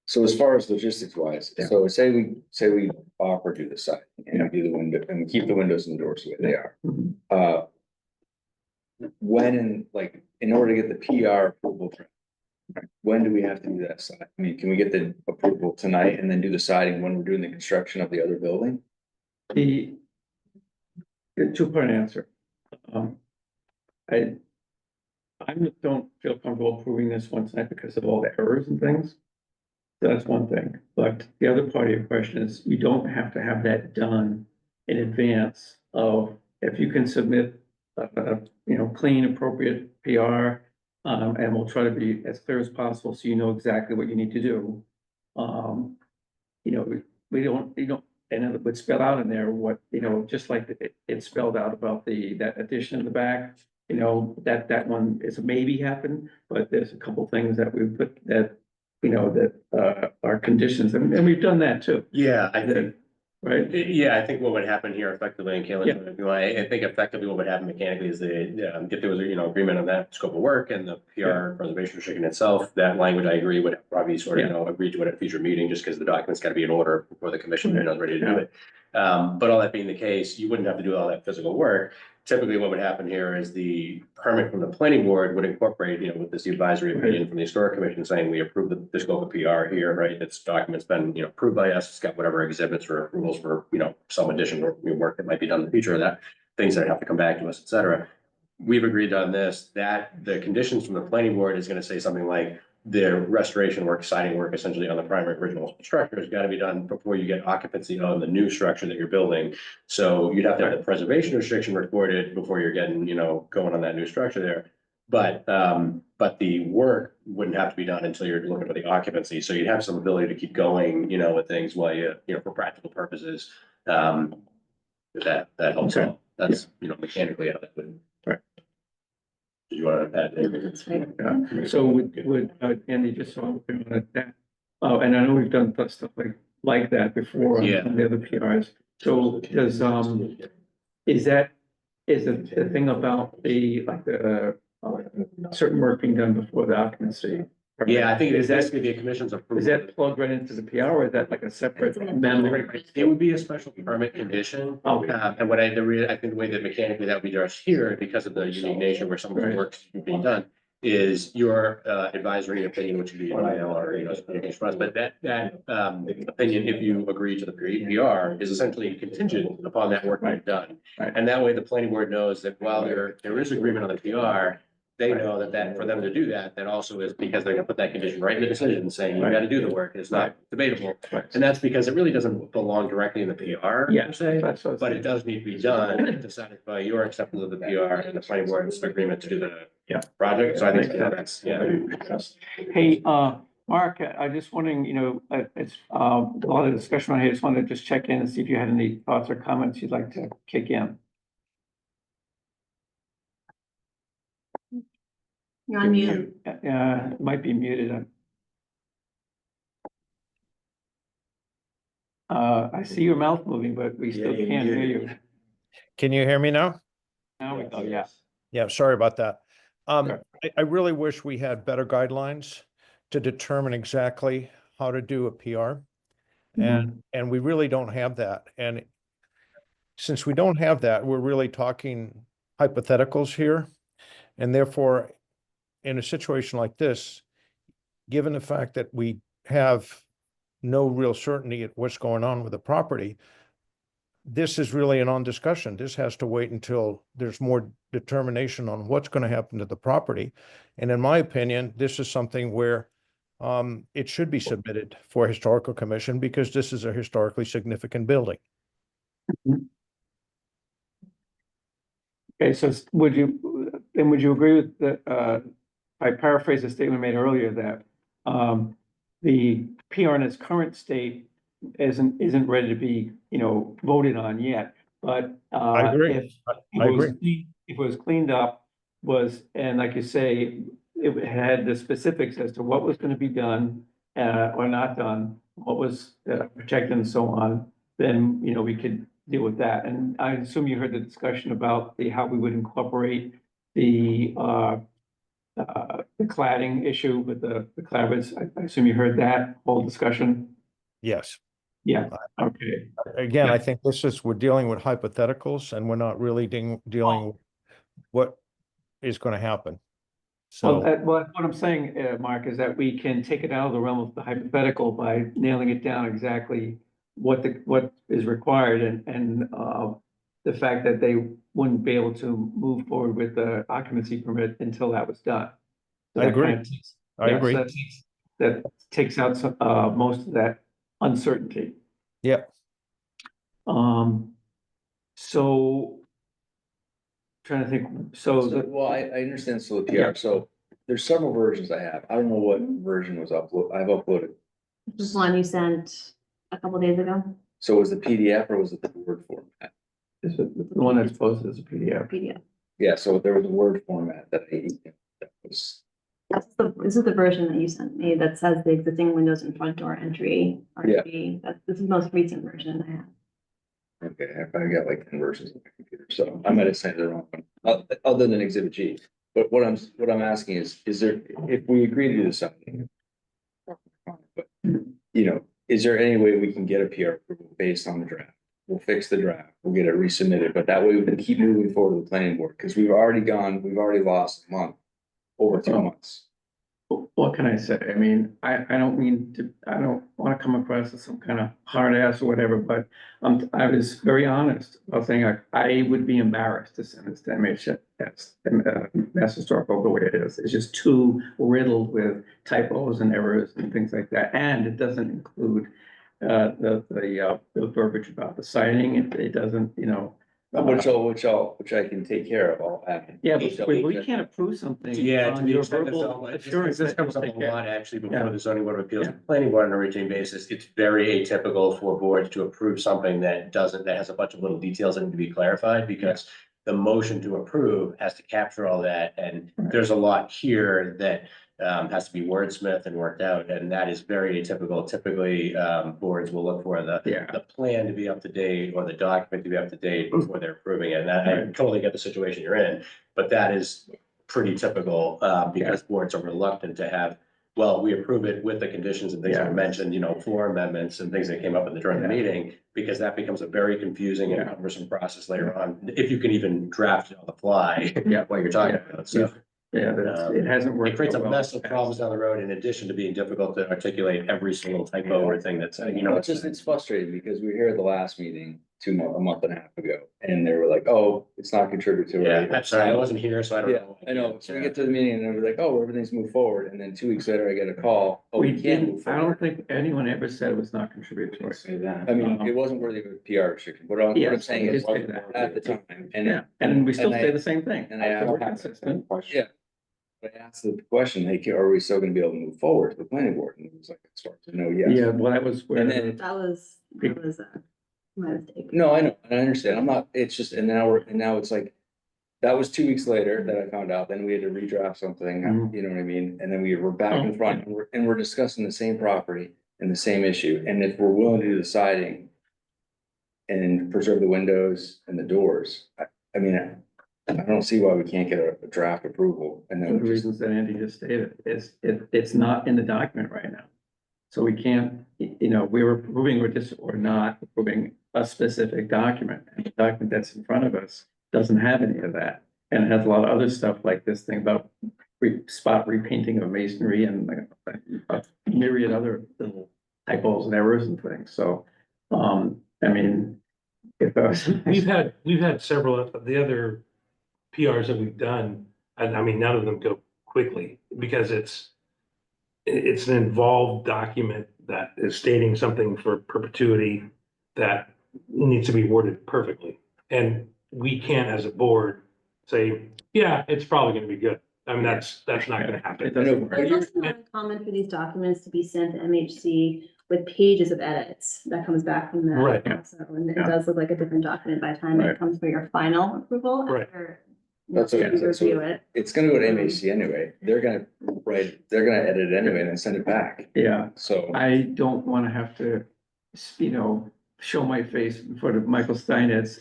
So as far as logistics wise, Yeah. so say we offer to do the side and do the window and keep the windows and doors the way they are. Mhm. In order to get the PR approval, when do we have to do that side? I mean, can we get the approval tonight and then do the siding when we're doing the construction of the other building? The two-part answer. I don't feel comfortable approving this one tonight because of all the errors and things. That's one thing, but the other part of your question is, you don't have to have that done in advance of, if you can submit clean, appropriate PR, and we'll try to be as clear as possible, so you know exactly what you need to do. We don't, and it would spell out in there what, just like it spelled out about that addition in the back, that one is a maybe happen, but there's a couple things that we put that, are conditions, and we've done that too. Yeah, I think. Right? Yeah, I think what would happen here effectively, and Kayla, I think effectively what would happen mechanically is if there was agreement on that scope of work and the PR preservation restriction itself, that language I agree would probably sort of, agree to it at a future meeting, just because the document's got to be in order before the commission is ready to do it. But all that being the case, you wouldn't have to do all that physical work. Typically, what would happen here is the permit from the planning board would incorporate, with this advisory opinion from the historic commission saying we approve the scope of PR here, right? This document's been, approved by us. It's got whatever exhibits or approvals for, some additional work that might be done in the future of that, things that have to come back to us, et cetera. We've agreed on this, that the conditions from the planning board is going to say something like the restoration work, siding work, essentially on the primary original structure has got to be done before you get occupancy on the new structure that you're building. So you'd have to have the preservation restriction recorded before you're getting, going on that new structure there. But the work wouldn't have to be done until you're looking for the occupancy. So you'd have some ability to keep going, with things while for practical purposes. That helps out. That's, mechanically how that would. Do you want to add anything? That's right. Yeah, so would Andy, just so I'm clear on that, and I know we've done stuff like that before on the other PRs. So does, is the thing about the certain work being done before the occupancy? Yeah, I think it is basically the commission's approval. Is that plugged right into the PR, or is that like a separate memo? It would be a special permit condition. Okay. And what I think the way that mechanically that we address here, because of the unique nature where some of the work's being done, is your advisory opinion, which would be email or, communication from us, but that opinion, if you agree to the PR, is essentially contingent upon that work being done. Right. And that way the planning board knows that while there is agreement on the PR, they know that for them to do that, that also is because they're gonna put that condition right in the decision saying you gotta do the work, it's not debatable. Right. And that's because it really doesn't belong directly in the PR. Yeah, per se, that's what I was but it does need to be done to satisfy your acceptance of the PR and the planning board's agreement to do the project. So I think that's, Hey, Mark, I just wondering, it's, a lot of discussion on here. Just wanted to just check in and see if you had any thoughts or comments you'd like to kick in. You're on mute. It might be muted. I see your mouth moving, but we still can't hear you. Can you hear me now? Now we go, yeah. Yeah, sorry about that. Sure. I really wish we had better guidelines to determine exactly how to do a PR. And we really don't have that. And since we don't have that, we're really talking hypotheticals here. And therefore, in a situation like this, given the fact that we have no real certainty at what's going on with the property, this is really a non-discussion. This has to wait until there's more determination on what's going to happen to the property. And in my opinion, this is something where it should be submitted for historical commission because this is a historically significant building. Okay, so would you agree with that? I paraphrase a statement made earlier that the PR in its current state isn't ready to be, voted on yet. But I agree. if I agree. it was cleaned up, and like you say, it had the specifics as to what was going to be done or not done, what was protected and so on, then, we could deal with that. And I assume you heard the discussion about how we would incorporate the cladding issue with the cladders. I assume you heard that whole discussion? Yes. Yeah, okay. Again, I think we're dealing with hypotheticals and we're not really dealing with what is going to happen. So, What I'm saying, Mark, is that we can take it out of the realm of the hypothetical by nailing it down exactly what is required and the fact that they wouldn't be able to move forward with the occupancy permit until that was done. So I that agree. kind of I agree. So that takes out some, most of that uncertainty. Yep. So trying to think, Well, I understand, so the PR, so there's several versions I have. I don't know what version was I've uploaded. This is one you sent a couple days ago. So was the PDF or was it the Word format? is it the one that's posted as a PDF? PDF. Yeah, so there was a Word format that was, This is the version that you sent me that says the existing windows and front door entry are to be, this is the most recent version I have. okay, I probably got like 10 versions on my computer, so I might have sent the wrong one, other than Exhibit G. But what I'm asking is there, if we agree to do something, but, is there any way we can get a PR approval based on the draft? We'll fix the draft, we'll get it resubmitted, but that way we can keep moving forward with the planning board, because we've already lost a month, over 2 months. What can I say? I mean, I don't want to come across as some kind of hard ass or whatever, but I was very honest about saying I would be embarrassed to send this to Mass Historical the way it is. It's just too riddled with typos and errors and things like that. And it doesn't include the verbiage about the citing. It doesn't, Which I can take care of, I'll add. yeah, but we can't approve something. Yeah, to on the your extent verbal that assurance this that comes up a you'll take care. lot actually Yeah. before the zoning board of appeals, Yeah. planning board on a routine basis. It's very atypical for boards to approve something that has a bunch of little details that need to be clarified because the motion to approve has to capture all that. And there's a lot here that has to be wordsmithed and worked out, and that is very atypical. Typically, boards will look for the plan to be up to date or the document to be up to date before they're approving it. And I totally get the situation you're in, but that is pretty typical because boards are reluctant to have, well, we approve it with the conditions and things that were mentioned, floor amendments and things that came up during the meeting, because that becomes a very confusing and cumbersome process later on, if you can even draft it on the fly while you're talking about it. So Yeah, it hasn't worked. It creates a so well. mess of problems down the road in addition to being difficult to articulate every single typo or thing that's, you know. It's just, it's frustrating because we were here at the last meeting a month and a half ago, and they were like, oh, it's not contributory. Yeah, I'm sorry, I wasn't here, so I don't Yeah, know. I know. So we get to the meeting and they're like, oh, everything's moved forward. And then 2 weeks later, I get a call. Oh, we can't move I don't forward. think anyone ever said it was not contributory. Say that. I mean, it wasn't worthy of a PR restriction. What I'm Yes, saying we is did say that. at the time. And Yeah, and we still and say I- the same thing. and I We're asked- consistent. Yeah. I asked the question, hey, are we still gonna be able to move forward to the planning board? And it was like, as far as I know, yes. Yeah, well, that was where. And then That was my mistake. No, I know, and I understand, I'm not, it's just, and now it's like, that was 2 weeks later that I found out, then we had to redraft something, Mhm. you know what I mean? And then we were back Oh, in front, and we're discussing the same property and the same issue, and if we're willing to do the siding and preserve the windows and the doors, I mean, I don't see why we can't get a draft approval, and For then the we just, reasons that Andy just stated, it's not in the document right now. So we can't, we were approving or not approving a specific document. And the document that's in front of us doesn't have any of that. And it has a lot of other stuff like this thing about spot repainting of masonry and a myriad other little typos and errors and things. So, I mean, if I was. We've had several of the other PRs that we've done, and I mean, none of them go quickly because it's an involved document that is stating something for perpetuity that needs to be worded perfectly. And we can't, as a board, say, yeah, it's probably gonna be good. I mean, that's not gonna It happen. doesn't work. It's also not uncommon for these documents to be sent to MHC with pages of edits that comes back from them. Right. Also, and it Yeah. does look like a different document by the time Right. it comes for your final approval. Right. After That's you what it is. That's review what- it. it's gonna go to MAC anyway, they're gonna edit it anyway and then send it back, Yeah, so. I don't want to have to, show my face in front of Michael Steinitz,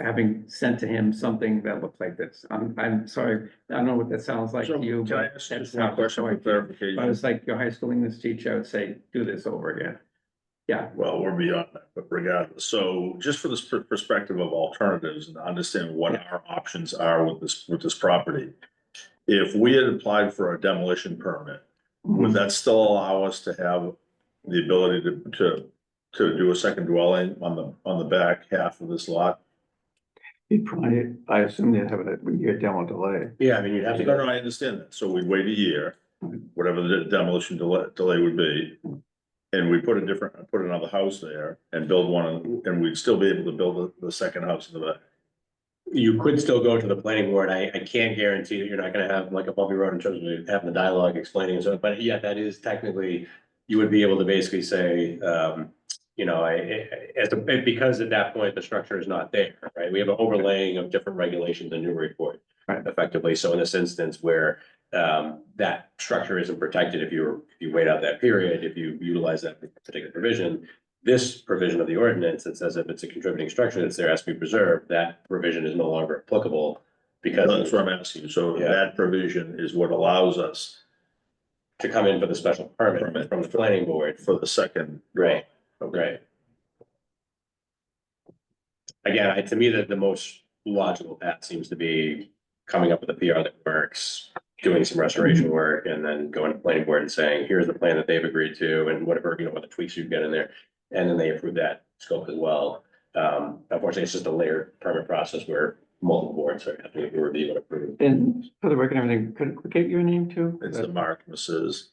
having sent to him something that looks like this. I'm sorry, I don't know what that sounds like So to you, can I but ask that's just one how. question for If I clarification? was like your high school English teacher, I would say, do this over again. Yeah, Well, we're beyond that, but regardless, so just for this perspective of alternatives and to understand what our options are with this property. If we had applied for a demolition permit, would that still allow us to have the ability to do a second dwelling on the back half of this lot? you'd probably, I assume they'd have a year demo delay. Yeah, I mean, you'd have to No, go. no, I understand that, so we'd wait a year, whatever the demolition delay would be. And we put another house there and build one, and we'd still be able to build the second house in the back. You could still go to the planning board. I can't guarantee that you're not gonna have like a bumpy road in terms of having the dialogue explaining and so, but yeah, that is technically, you would be able to basically say, because at that point, the structure is not there, right? We have an overlaying of different regulations in Newburyport. Right. Effectively, so in this instance where that structure isn't protected, if you wait out that period, if you utilize that particular provision. This provision of the ordinance that says if it's a contributing structure that's there has to be preserved, that provision is no longer applicable. Because That's what I'm asking, so Yeah. that provision is what allows us to come in for the special permit from the planning board. for the second. Right, Okay. right. Again, to me, the most logical path seems to be coming up with a PR that works, doing some restoration work, and then going to planning board and saying, here's the plan that they've agreed to, and whatever, what the tweaks you get in there. And then they approve that scope as well. Unfortunately, it's just a layered permit process where multiple boards are having to review and approve. And for the record, everything, could we get your name too? It's the Mark Mrs.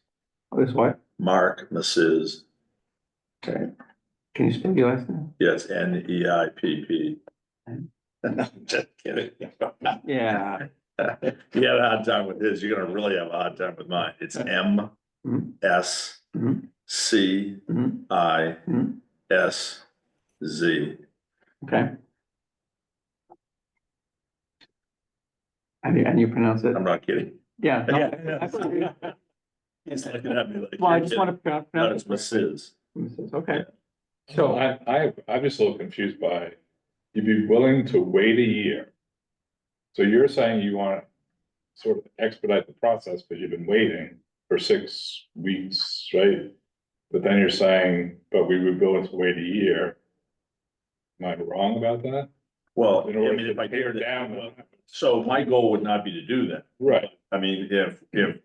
Oh, this what? Mark Mrs. Okay. Can you spell your last name? Yes, NEIPP. Just kidding. Yeah. You had a hard time with his, you're gonna really have a hard time with mine. It's Mhm. MSCISZ. Mhm. Okay. And you pronounce it? I'm not kidding. Yeah. no, He's looking at me like. Well, I you're just want to kidding. No, pronounce it's it. Mrs. Okay. So I'm just a little confused by, you'd be willing to wait a year. So you're saying you want to sort of expedite the process, but you've been waiting for 6 weeks, right? But then you're saying, but we would be willing to wait a year. Am I wrong about that? Well, I In order mean, to if I tear did it down down, So my goal would not be to do that. Right. I mean, if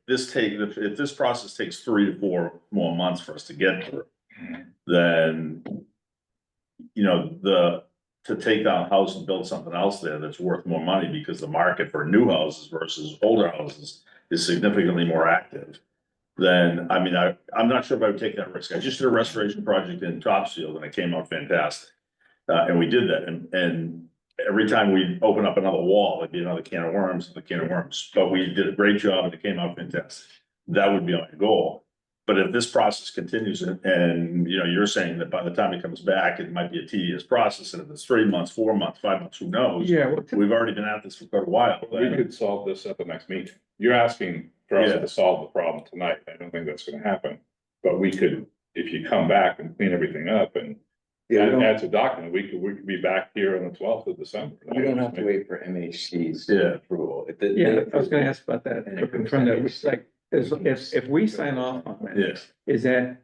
this process takes 3 to 4 more months for us to get through, then, you know, to take down a house and build something else there that's worth more money because the market for new houses versus older houses is significantly more active. Then, I mean, I'm not sure if I would take that risk. I just did a restoration project in Topsfield and it came out fantastic. And we did that, and every time we open up another wall, it'd be another can of worms, but we did a great job and it came out fantastic. That would be my goal. But if this process continues and, you know, you're saying that by the time it comes back, it might be a tedious process, and if it's 3 months, 4 months, 5 months, who knows? Yeah, well, We've already been at this for quite a while. We could solve this at the next meeting. You're asking for us Yeah. to solve the problem tonight. I don't think that's gonna happen. But we could, if you come back and clean everything up and add to document, we could be back here on the 12th of December. You don't have to wait for MHC's Yeah. approval. Yeah, I was gonna ask about that, And it confirm that, it's like, if we sign off on it, Yes. is that,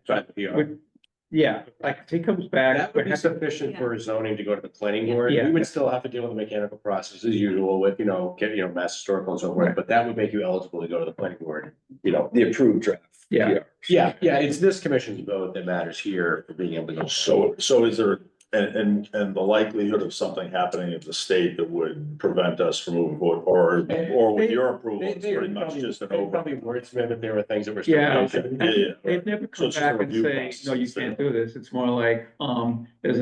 yeah, like, if he comes back. That would be sufficient for zoning to go to the planning board. Yeah. We would still have to deal with the mechanical process as usual with, you know, mass historical and so forth, but that would make you eligible to go to the planning board, you know. The approved draft. Yeah. Yeah, it's this commission's vote that matters here for being able to go. So is there, and the likelihood of something happening at the state that would prevent us from moving forward, or with your approval, They, it's they pretty much probably, just an they over. probably wordsmith if there were things that were. still Yeah, open. Yeah. they've never So come it's just a back and review say, process no, you instead. can't do this, it's more like, there's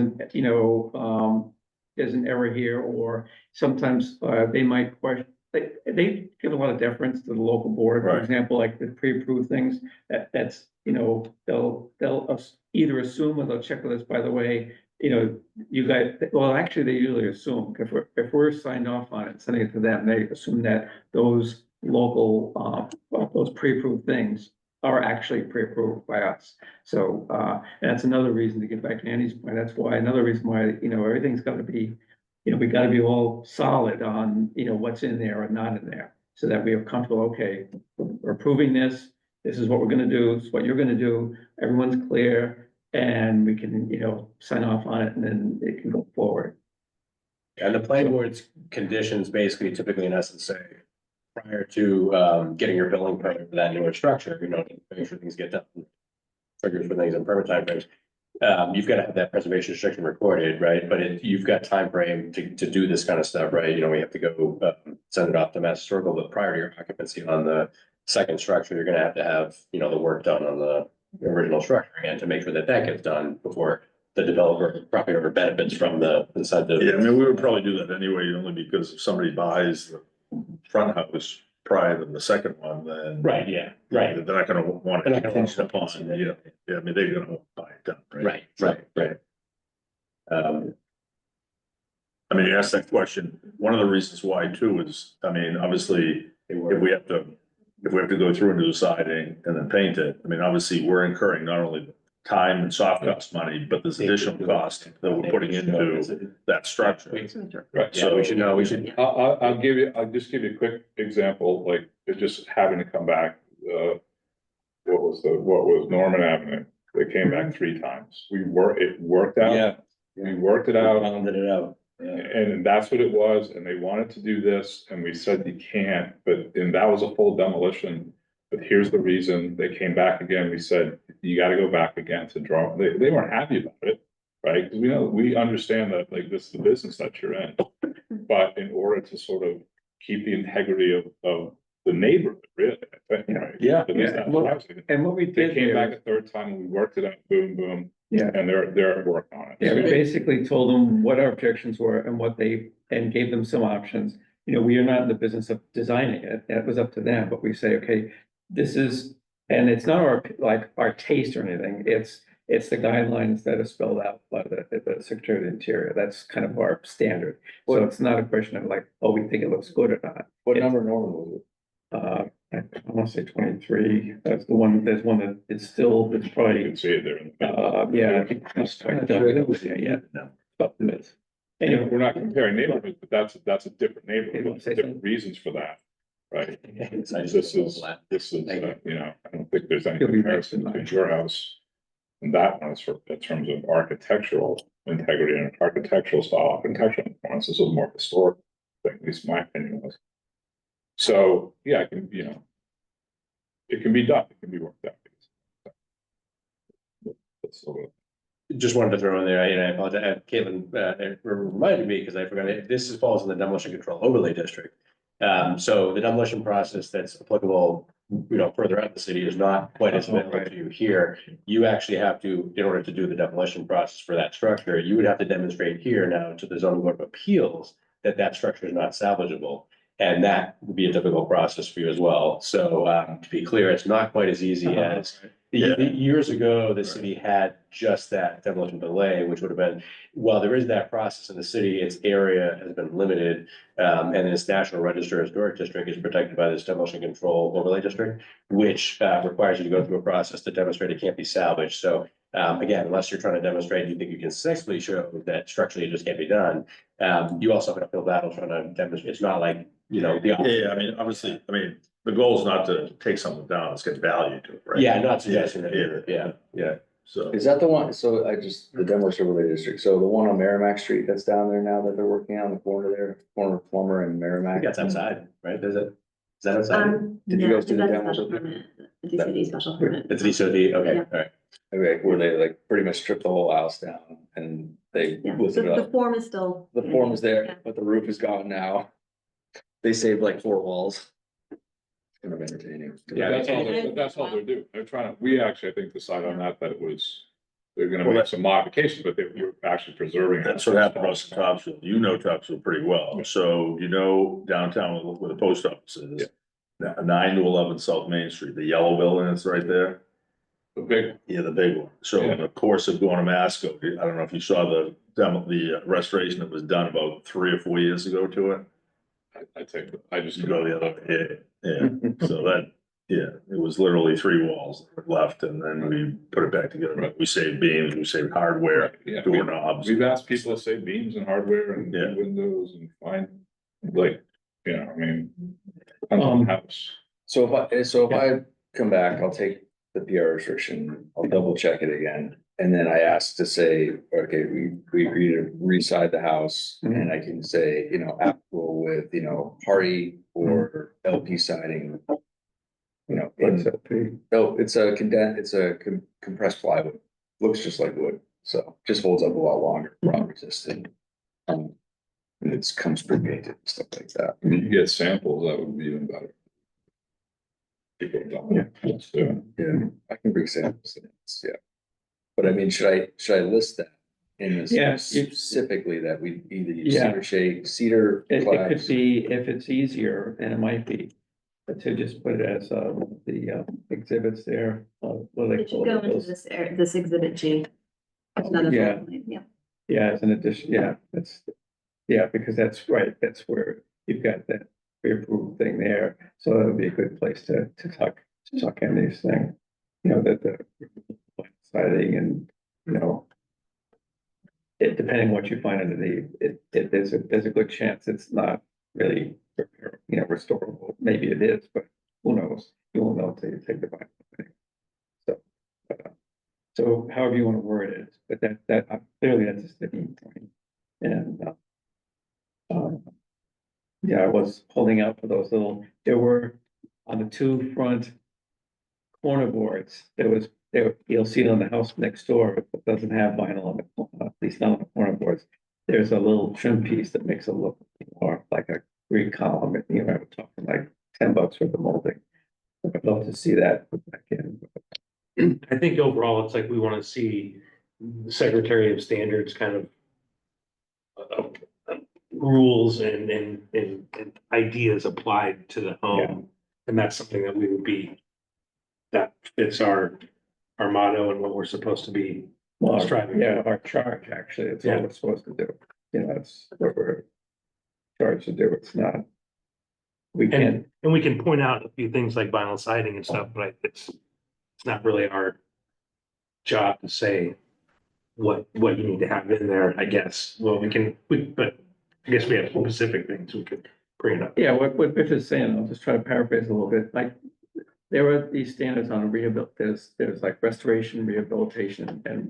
an error here, or sometimes, they might question. They give a lot of deference to the local board, for Right. example, like the pre-approved things, that's, they'll either assume or they'll check with us, by the way, you guys, well, actually, they usually assume, if we're signed off on it, sending it to them, they assume that those local, those pre-approved things are actually pre-approved by us. So, and that's another reason, to get back to Andy's point, that's why, another reason why, everything's gotta be, we gotta be all solid on, what's in there or not in there, so that we are comfortable, okay, we're approving this, this is what we're gonna do, this is what you're gonna do, everyone's clear, and we can, sign off on it, and then it can go forward. And the planning board's conditions basically typically in essence say, prior to getting your building permit for that newer structure, make sure things get done. Triggers for things in permit timeframes. You've got to have that preservation restriction recorded, right? But you've got time frame to do this kind of stuff, right? We have to go send it off to Mass Historical, but prior to your occupancy on the second structure, you're gonna have to have, the work done on the original structure again to make sure that that gets done before the developer, property owner benefits from the incentive. Yeah, I mean, we would probably do that anyway, only because if somebody buys the front house prior to the second one, then. Right, yeah, right. They're not gonna want They're to not gonna want contingent upon, to- yeah, I mean, they're gonna buy it done, right? Right. I mean, you asked that question, one of the reasons why too is, I mean, obviously, if we have to go through and do the siding and then paint it, I mean, obviously, we're incurring not only the time and soft cost money, but there's additional cost that we're putting into that structure. Right. Yeah, we should know, we should. I'll just give you a quick example, like, it just having to come back, what was Norman Avenue? They came back 3 times. It worked out. Yeah. We worked it out. Rounded it out. And that's what it was, and they wanted to do this, and we said you can't, and that was a full demolition. But here's the reason, they came back again, we said, you gotta go back again to draw, they weren't happy about it, right? Because we understand that, like, this is the business that you're in. But in order to sort of keep the integrity of the neighborhood, really, I think, right? Yeah. At least that's what I was thinking. And what we They did came here back is- a third time, and we worked it out, boom, boom, Yeah. and they're working on it. Yeah, we basically told them what our objections were and gave them some options. We are not in the business of designing it. That was up to them, but we say, okay, this is, and it's not our taste or anything. It's the guidelines that are spelled out by the Secretary of the Interior. That's kind of our standard. So it's not a question of like, oh, we think it looks good or not. What number Norman was I want to say 23. That's the one, there's one that it's still, it's You probably, can see it there. in the middle. yeah, I think that's quite done. Yeah. But it's- Anyway, we're not comparing neighborhoods, but that's a different neighborhood, wanna say different something? reasons for that, right? This This is, I don't think there's any You'll be comparison next in between your house and that one, in terms of architectural integrity and architectural style, architectural performance. This is more historic. at least my opinion was. So, yeah, it can, you know, it can be done, it can be worked out. That's sort of. Just wanted to throw in there, and I apologize, Caitlin, reminded me, because I forgot, this falls in the demolition control overlay district. So the demolition process that's applicable, you know, further out in the city is not quite as available to you here. You actually have to, in order to do the demolition process for that structure, you would have to demonstrate here now to the zoning board of appeals that that structure is not salvageable. And that would be a difficult process for you as well. So, to be clear, it's not quite as easy as years ago, the city had just that demolition delay, which would have been, while there is that process in the city, its area has been limited. And its National Register Historic District is protected by this demolition control overlay district, which requires you to go through a process to demonstrate it can't be salvaged. So again, unless you're trying to demonstrate you think you can successfully show that structurally it just can't be done, you also have an uphill battle trying to demonstrate. It's not like, you know, the. Yeah, I mean, obviously, I mean, the goal is not to take something down, it's get value to it, right? Yeah, not suggesting that, yeah. So. Is that the one, so I just, the demolition overlay district, so the one on Merrimack Street that's down there now that they're working on, the corner there, corner of Plummer and I Merrimack? think that's outside, right? Is that outside? Did you no, guys do the that's a demo? special permit, the DCD special permit. It's DCOD, okay, Yeah. all right. Okay, where they like pretty much stripped the whole house down and they Yeah, lifted it the up. form is still. The form is Yeah. there, but the roof is gone now. They saved like 4 walls. It's kind of entertaining. Yeah, That's all they're doing. They're trying to, we actually, I think, decide on that it was, they're gonna Well, make some modifications, but they were actually preserving. That's what happened to us in Topsfield. You know Topsfield pretty well. So you know downtown where the post office is. 9 to 11 South Main Street, the yellow building that's right there. The big, Yeah, the big one. So in the course of going to Masco, I don't know if you saw the restoration that was done about 3 or 4 years ago to it. I take, I just. You go the other way, yeah. So that, yeah, it was literally 3 walls left and then we put it back together. Right. We saved beams, we saved hardware, Yeah, doorknobs. we've asked people to save beams and hardware and Yeah. windows and find, like, you know, I mean. Depends on the house. So if I come back, I'll take the PR restriction, I'll double check it again. And then I ask to say, okay, we agree to reside the house and I can say, you know, applicable with, you know, hardy or LP siding. You know, it's a compressed plywood, looks just like wood, so just holds up a lot longer, frost resistant. And it comes pre-painted and stuff like that. I mean, you get samples, that would be even better. People don't. Yeah. Let's do it. Yeah, I can bring samples, yeah. But I mean, should I list that in this Yeah, specifically that we either use Yeah. cedar shake, cedar It could slabs? be, if it's easier, and it might be, but to just put it as the exhibits there. What do they It should call go it? into Those- this exhibit G. Another Yeah. bullet point, yeah. Yeah, as an addition, yeah, because that's right, that's where you've got that pre-approved thing there. So that would be a good place to tuck in these things. You know, that the siding and, you know, it depending what you find underneath, there's a good chance it's not really, you know, restorable. Maybe it is, but who knows? You won't know until you take the bite. So however you want to word it, but that clearly that's a sticking point. And yeah, I was holding out for those there were on the 2 front corner boards, you'll see it on the house next door, it doesn't have vinyl on at least not on the corner boards. There's a little trim piece that makes it look more like a Greek column, you know, we're talking like $10 for the molding. I'd love to see that put back in. I think overall, it's like we want to see the Secretary of Standards kind of rules and ideas applied to the home. And that's something that we would be, that fits our motto and what we're supposed to be Well, striving. yeah, our charge, actually, it's all Yeah. we're supposed to do. You know, it's what we're charged to do. It's not. We can, And we can point out a few things like vinyl siding and stuff, but it's not really our job to say what you need to have in there, I guess. Well, but I guess we have specific things we could bring it up. yeah, what Biff is saying, I'll just try to paraphrase a little bit, like. There are these standards on there's like restoration, rehabilitation and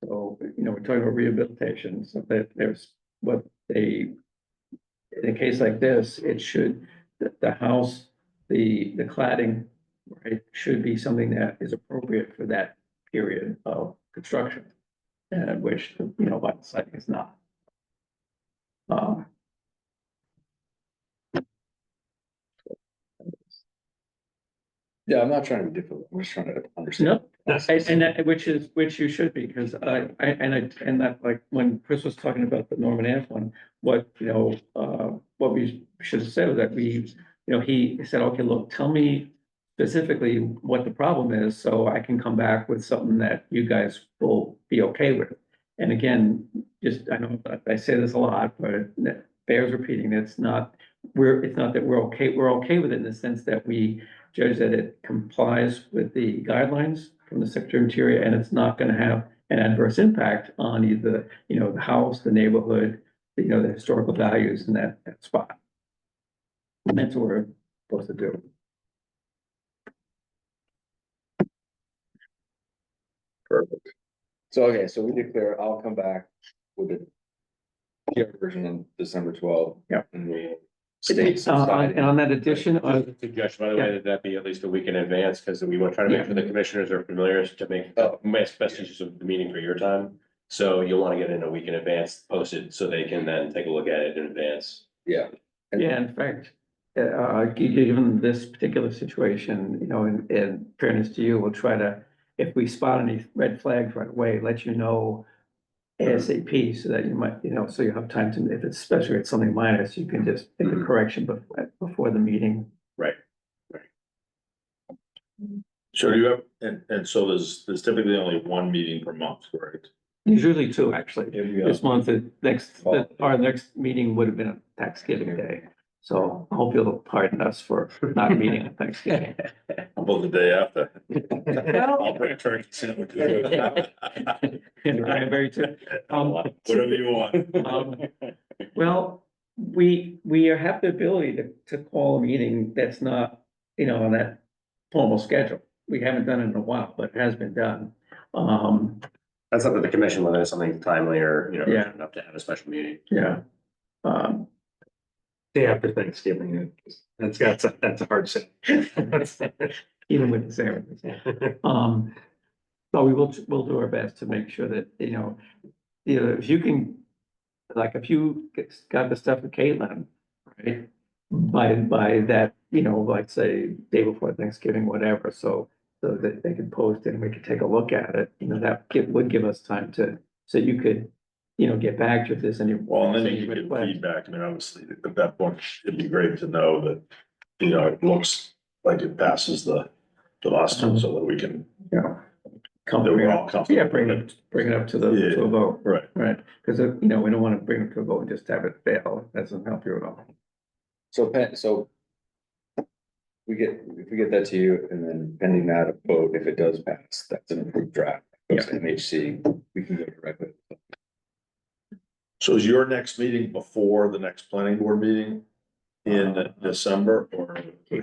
So, you know, we're talking about rehabilitation, so that there's what they, in a case like this, it should, the house, the cladding, right, should be something that is appropriate for that period of construction. And which, vinyl siding is not. Yeah, I'm not trying to be difficult, I'm just trying to understand. No, and that, which you should be, because and that, like, when Chris was talking about the Norman Ave one, what we should have said was that he said, okay, look, tell me specifically what the problem is, so I can come back with something that you guys will be okay with. And again, I know I say this a lot, but it bears repeating, it's not that we're okay with it in the sense that we judge that it complies with the guidelines from the Secretary of Interior, and it's not gonna have an adverse impact on either, the house, the neighborhood, the historical values in that spot. And that's what we're supposed to do. Perfect. So, okay, so we declare, I'll come back with the PR version on December 12th. Yeah. And we'll state some And siding. on that addition, Suggestion, by the way, that that be at least a week in advance, because we want to try to make sure the commissioners are familiar to make best use of the meeting for your time. So you'll want to get in a week in advance, post it, so they can then take a look at it in advance. Yeah. yeah, in fact, given this particular situation, in fairness to you, we'll try to, if we spot any red flags right away, let you know ASAP, so that you might, so you have time to, if it's, especially if it's something minor, so you can just make the correction before the meeting. Right. So you have, and so there's typically only one meeting per month, correct? Usually two, actually. Yeah. This month, our next meeting would have been on Thanksgiving Day. So I hope you'll pardon us for not meeting on Thanksgiving. How about the day after? Well- I'll bring turkeys in. And cranberry too. Whatever you want. Well, we have the ability to call a meeting that's not, on that formal schedule. We haven't done it in a while, but it has been done. That's up to the commission, whether it's something timely or, Yeah. enough to have a special meeting. Yeah. Day after Thanksgiving, that's a hard set. Even with the ceremonies. So we'll do our best to make sure that, if you can, like, if you got the stuff with Caitlin, right? By that, like, say, day before Thanksgiving, whatever, so that they could post it and we could take a look at it, that would give us time so you could, get back to if there's any. Well, and then you can get feedback. I mean, obviously, at that point, it'd be great to know that, it looks like it passes the muster so that we can, that we're all comfortable. Yeah, bring it up to a vote, Right. right, because, we don't want to bring it to a vote and just have it fail, that doesn't help you at all. So if we get that to you, and then pending that vote, if it does pass, that's an approved draft. Goes to MHC, we can go directly. So is your next meeting before the next planning board meeting in December, or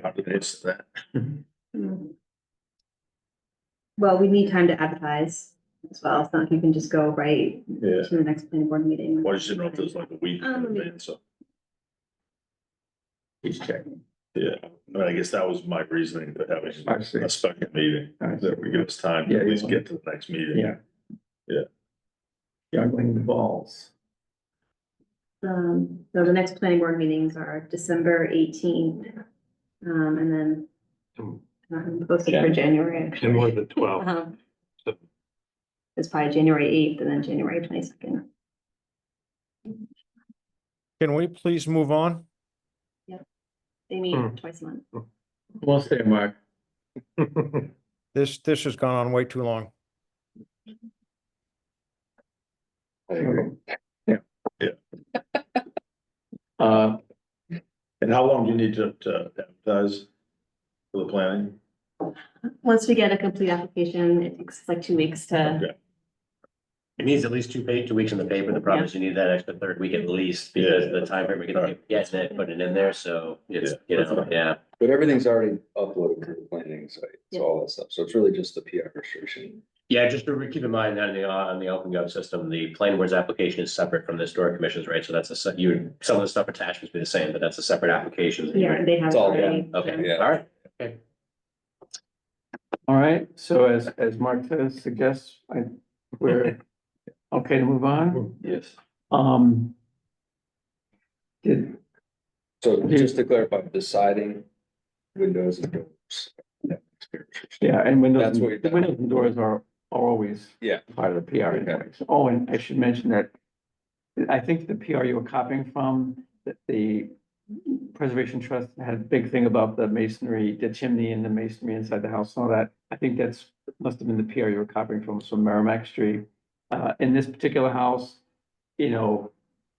how do they say that? Well, we need time to advertise as well. It's not like you can just go right Yeah. to the next planning board meeting. Well, I just didn't know if there's like a week in advance, so, He's checking. yeah, I mean, I guess that was my reasoning for having I see. a second meeting, I see. that we give us time to Yeah, at least yeah. get to the next meeting. Yeah. Yeah. Juggling the balls. So the next planning board meetings are December 18th. And then posted for January. And actually. more than 12. It's probably January 8th and then January 22nd. Can we please move on? They meet twice a month. We'll stay, Mark. This has gone on way too long. I agree. And how long do you need to advertise for the planning? Once we get a complete application, it takes like 2 weeks to, Okay. It needs at least 2 weeks in the paper. The problem is you need that extra third week at least, because Yeah. the time frame we get it, put it in there, so it's, yeah. But everything's already uploaded to the planning site, so all that stuff, so it's really just the PR restriction. Yeah, just to keep in mind that on the OpenGov system, the planning board's application is separate from the historic commission's, right? So that's some of the stuff attachments be the same, but that's a separate application. Yeah, they have. It's all already. Okay, Yeah. all right. Okay. All right, so as Mark says, suggests, we're okay to move on? Yes. Um. Did, So just to clarify, deciding windows and doors. yeah, and windows, That's what you're the windows and doors are always Yeah. part of the PR anyways. Oh, and I should mention that I think the PR you were copying from, that the Preservation Trust had a big thing about the masonry, the chimney and the masonry inside the house and all that. I think that's, must have been the PR you were copying from Merrimack Street. In this particular house, you know,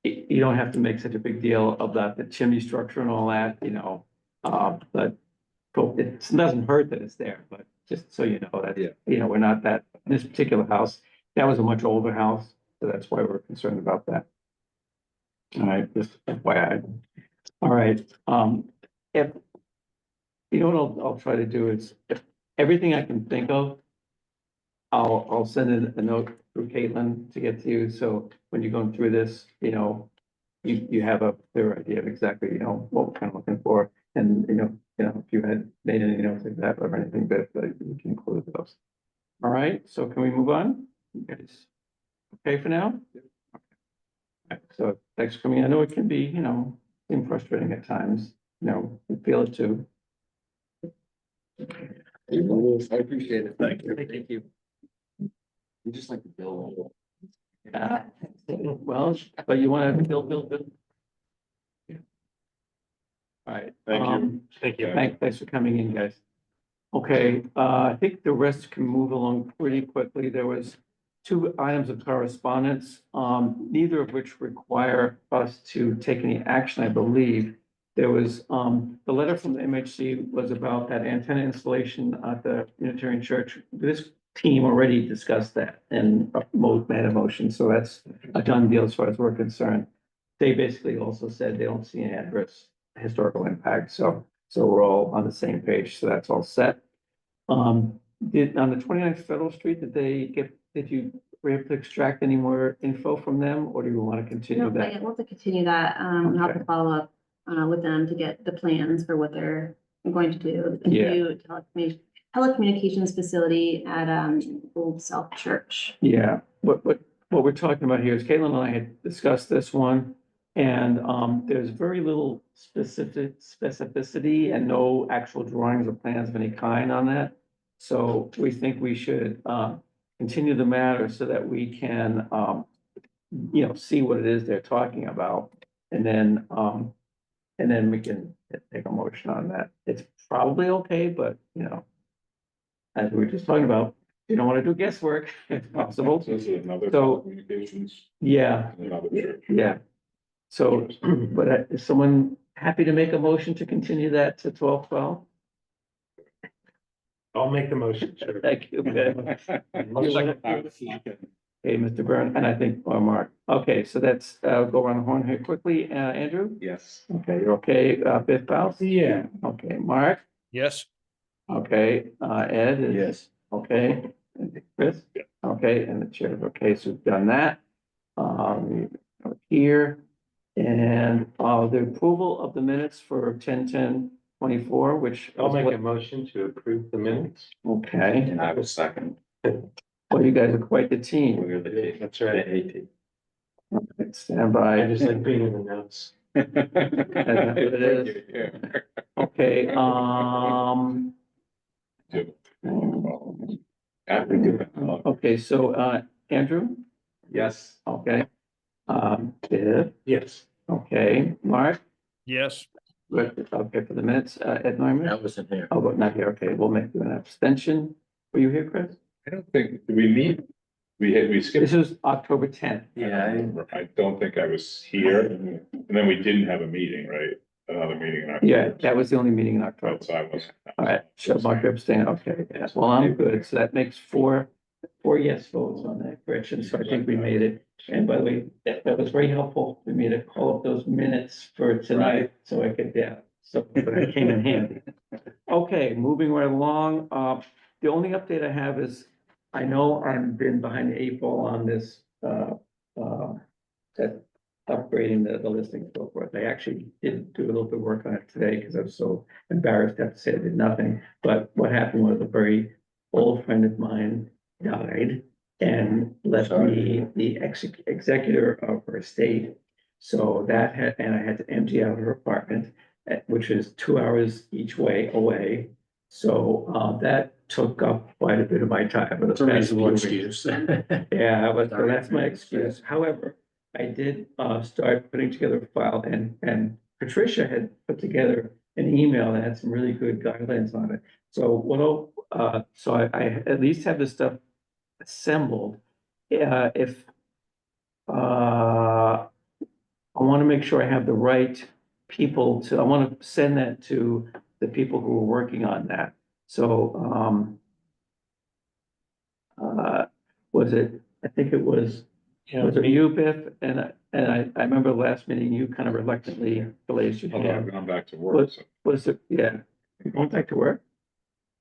you don't have to make such a big deal about the chimney structure and all that, you know, but it doesn't hurt that it's there, but just so you know that, Yeah. you know, we're not that, this particular house, that was a much older house, so that's why we're concerned about that. All right, just FYI. All right, if, you know what I'll try to do is, if everything I can think of, I'll send in a note through Caitlin to get to you, so when you're going through this, you know, you have a clear idea of exactly, you know, what we're kind of looking for, and, you know, if you had made any notes like that or anything that we can include those. All right, so can we move on? You guys okay for now? Okay. So thanks for coming. I know it can be, you know, seem frustrating at times, you know, we feel it too. I appreciate it. Thank you. Thank you. You just like to build. Well, but you want to build. Yeah. All right. Thank you. Thank you. Thanks for coming in, guys. Okay, I think the rest can move along pretty quickly. There was two items of correspondence, neither of which require us to take any action, I believe. There was, the letter from the MHC was about that antenna installation at the Unitarian Church. This team already discussed that and made a motion, so that's a done deal as far as we're concerned. They basically also said they don't see any adverse historical impact, so we're all on the same page, so that's all set. On the 29th Federal Street, did you were able to extract any more info from them, or do you want to continue No, that? I want to continue that, I'll have to follow up, with them to get the plans for what they're going to do. The Yeah. new telecommunications facility at, Old South Church. Yeah, what we're talking about here is Caitlin and I had discussed this one. And there's very little specificity and no actual drawings or plans of any kind on that. So we think we should continue the matter so that we can you know, see what it is they're talking about. And then we can take a motion on that. It's probably okay, but you know, as we were just talking about, you don't want to do guesswork, if possible. So this is another So- communications, Yeah, another church. yeah. So, but is someone happy to make a motion to continue that to 12/12? I'll make the motion, sure. Thank you. Okay, Mr. Byrne, and I think, Mark. Okay, so that's, go around the horn here quickly. Andrew? Yes. Okay, you're okay. Biff Faust? Yeah. Okay, Mark? Yes. Okay, Ed is? Yes. Okay, and Chris? Yeah. Okay, and the chair is okay, so we've done that. Here, and, the approval of the minutes for 10/10/24, which. I'll was make what- a motion to approve the minutes. Okay, And I was second. well, you guys are quite the team. We're the team. That's right. Okay, stand I by. just like being in the notes. what it is? Okay, okay, so, Andrew, Yes. okay. Viv, Yes. okay, Mark, Yes. good, okay, for the minutes, Ed Neumann? wasn't here. Oh, but not here, okay, we'll make you an abstention. Were you here, Chris? I don't think, do we need, we skipped. This was October 10th. I don't think I was here, and then we didn't have a meeting, right? Another meeting in October. Yeah, that was the only meeting in October. Right, so I wasn't. All right, so Mark abstain, okay, yeah, well, I'm good, so that makes four yes votes on that correction, so I think we made it. And by the way, that was very helpful for me to call up those minutes for tonight, so I could, yeah, so that came in handy. Okay, moving right along, the only update I have is I know I've been behind the 8 ball on this, that upgrading the listing and so forth. I actually did do a little bit of work on it today because I was so embarrassed to have to say I did nothing. But what happened was a very old friend of mine died and left me the executor of her estate. So that had, and I had to empty out her apartment, which is 2 hours each way away. So that took up quite a bit of my time. That's a reasonable excuse. Yeah, so that's my excuse. However, I did start putting together a file, and Patricia had put together an email that had some really good guidelines on it. So so I at least have this stuff assembled. If I want to make sure I have the right people I want to send that to the people who are working on that. So was it, I think it was you, Biff? And I remember last meeting, you kind of reluctantly raised your Although I've hand. gone back to work, so Was it, yeah, you going back to work?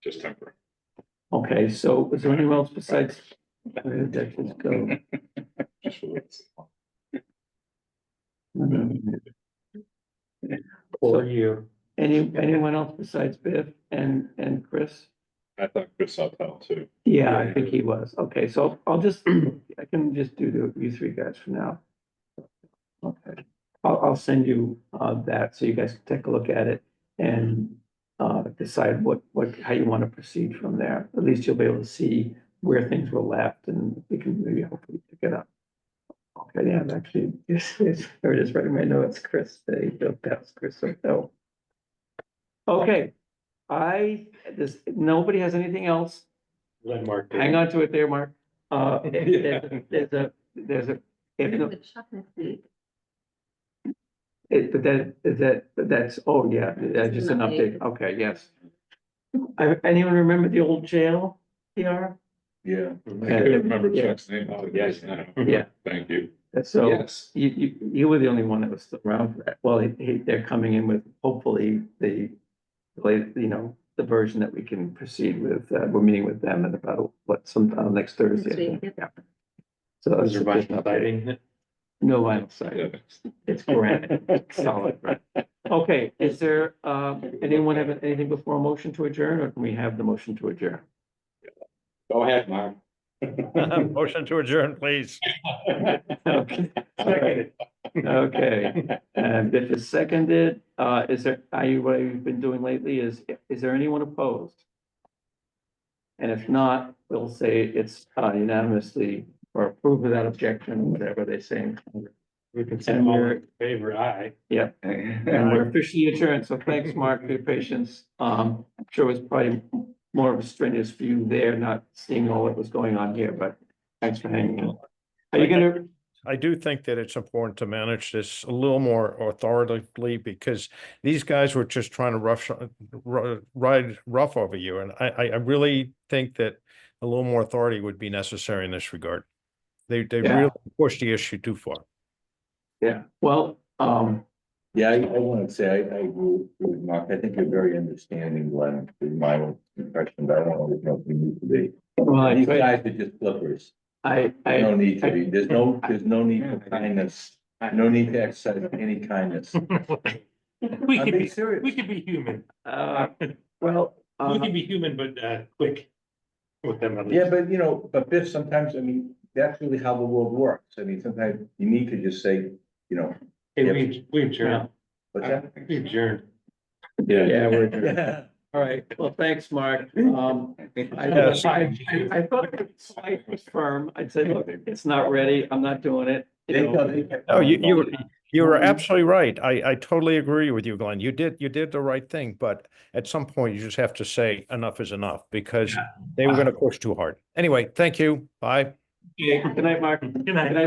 just temporary. Okay, so was there anyone else besides? Where did that just go? Just for this. So, you. anyone else besides Biff and Chris? I thought Chris saw that too. Yeah, I think he was. Okay, so I'll just, I can just do you three guys for now. Okay, I'll send you that so you guys can take a look at it and decide how you want to proceed from there. At least you'll be able to see where things were left and we can maybe hopefully pick it up. Okay, yeah, actually, there it is, right in my notes, Chris, that's Chris, so. Okay, nobody has anything else? Let Mark. Hang on to it there, Mark. There's a, if, no- With Chuck next week. that's, oh, yeah, that's just an update, okay, yes. Anyone remember the old jail, PR? Yeah. I can't remember Yeah. Chuck's name. Oh, yes, now. Yeah. Thank you. So Yes. you were the only one that was still around for that. Well, they're coming in with hopefully the version that we can proceed with. We're meeting with them in about sometime next Thursday. I think. Next week, Yeah. So that's Is there just an update. vinyl No vinyl siding. It's granite, solid granite. Okay, is there anyone have anything before a motion to adjourn, or can we have the motion to adjourn? Go ahed, Mark. Motion to adjourn, please. Okay. Okay, and if it's seconded, what you've been doing lately is there anyone opposed? And if not, we'll say it's unanimously or approve without objection, whatever they say. We can And send all we're- in favor, aye. Yep, and we're officially adjourned, so thanks, Mark, for your patience. I'm sure it was probably more of a strenuous for you there, not seeing all that was going on here, but thanks for hanging in. Are you gonna? I do think that it's important to manage this a little more authoritatively because these guys were just trying to ride rough over you. And I really think that a little more authority would be necessary in this regard. They Yeah. really pushed the issue too far. Yeah, well, Yeah, I want to say, I agree with Mark. I think you're very understanding, Glenn, in my own impression, but I don't always know if we need to be. well, These guys are just flippers. They don't need to be. There's no need for kindness. No need to exercise any kindness. We I'm could being be, serious. we could be human. well, We could be human, but quick with them. at Yeah, least. but Biff, sometimes, I mean, that's really how the world works. I mean, sometimes you need to just say, Hey, we adjourned. what's that? We adjourned. yeah, we're. Yeah. All right, well, thanks, Mark. Yes. I thought it was firm. I'd say, look, it's not ready. I'm not doing it. You know. No, you were absolutely right. I totally agree with you, Glenn. You did the right thing, but at some point you just have to say enough is enough because they were going to push too hard. Anyway, thank you. Bye. Okay, good night, Mark. Good night. Good night.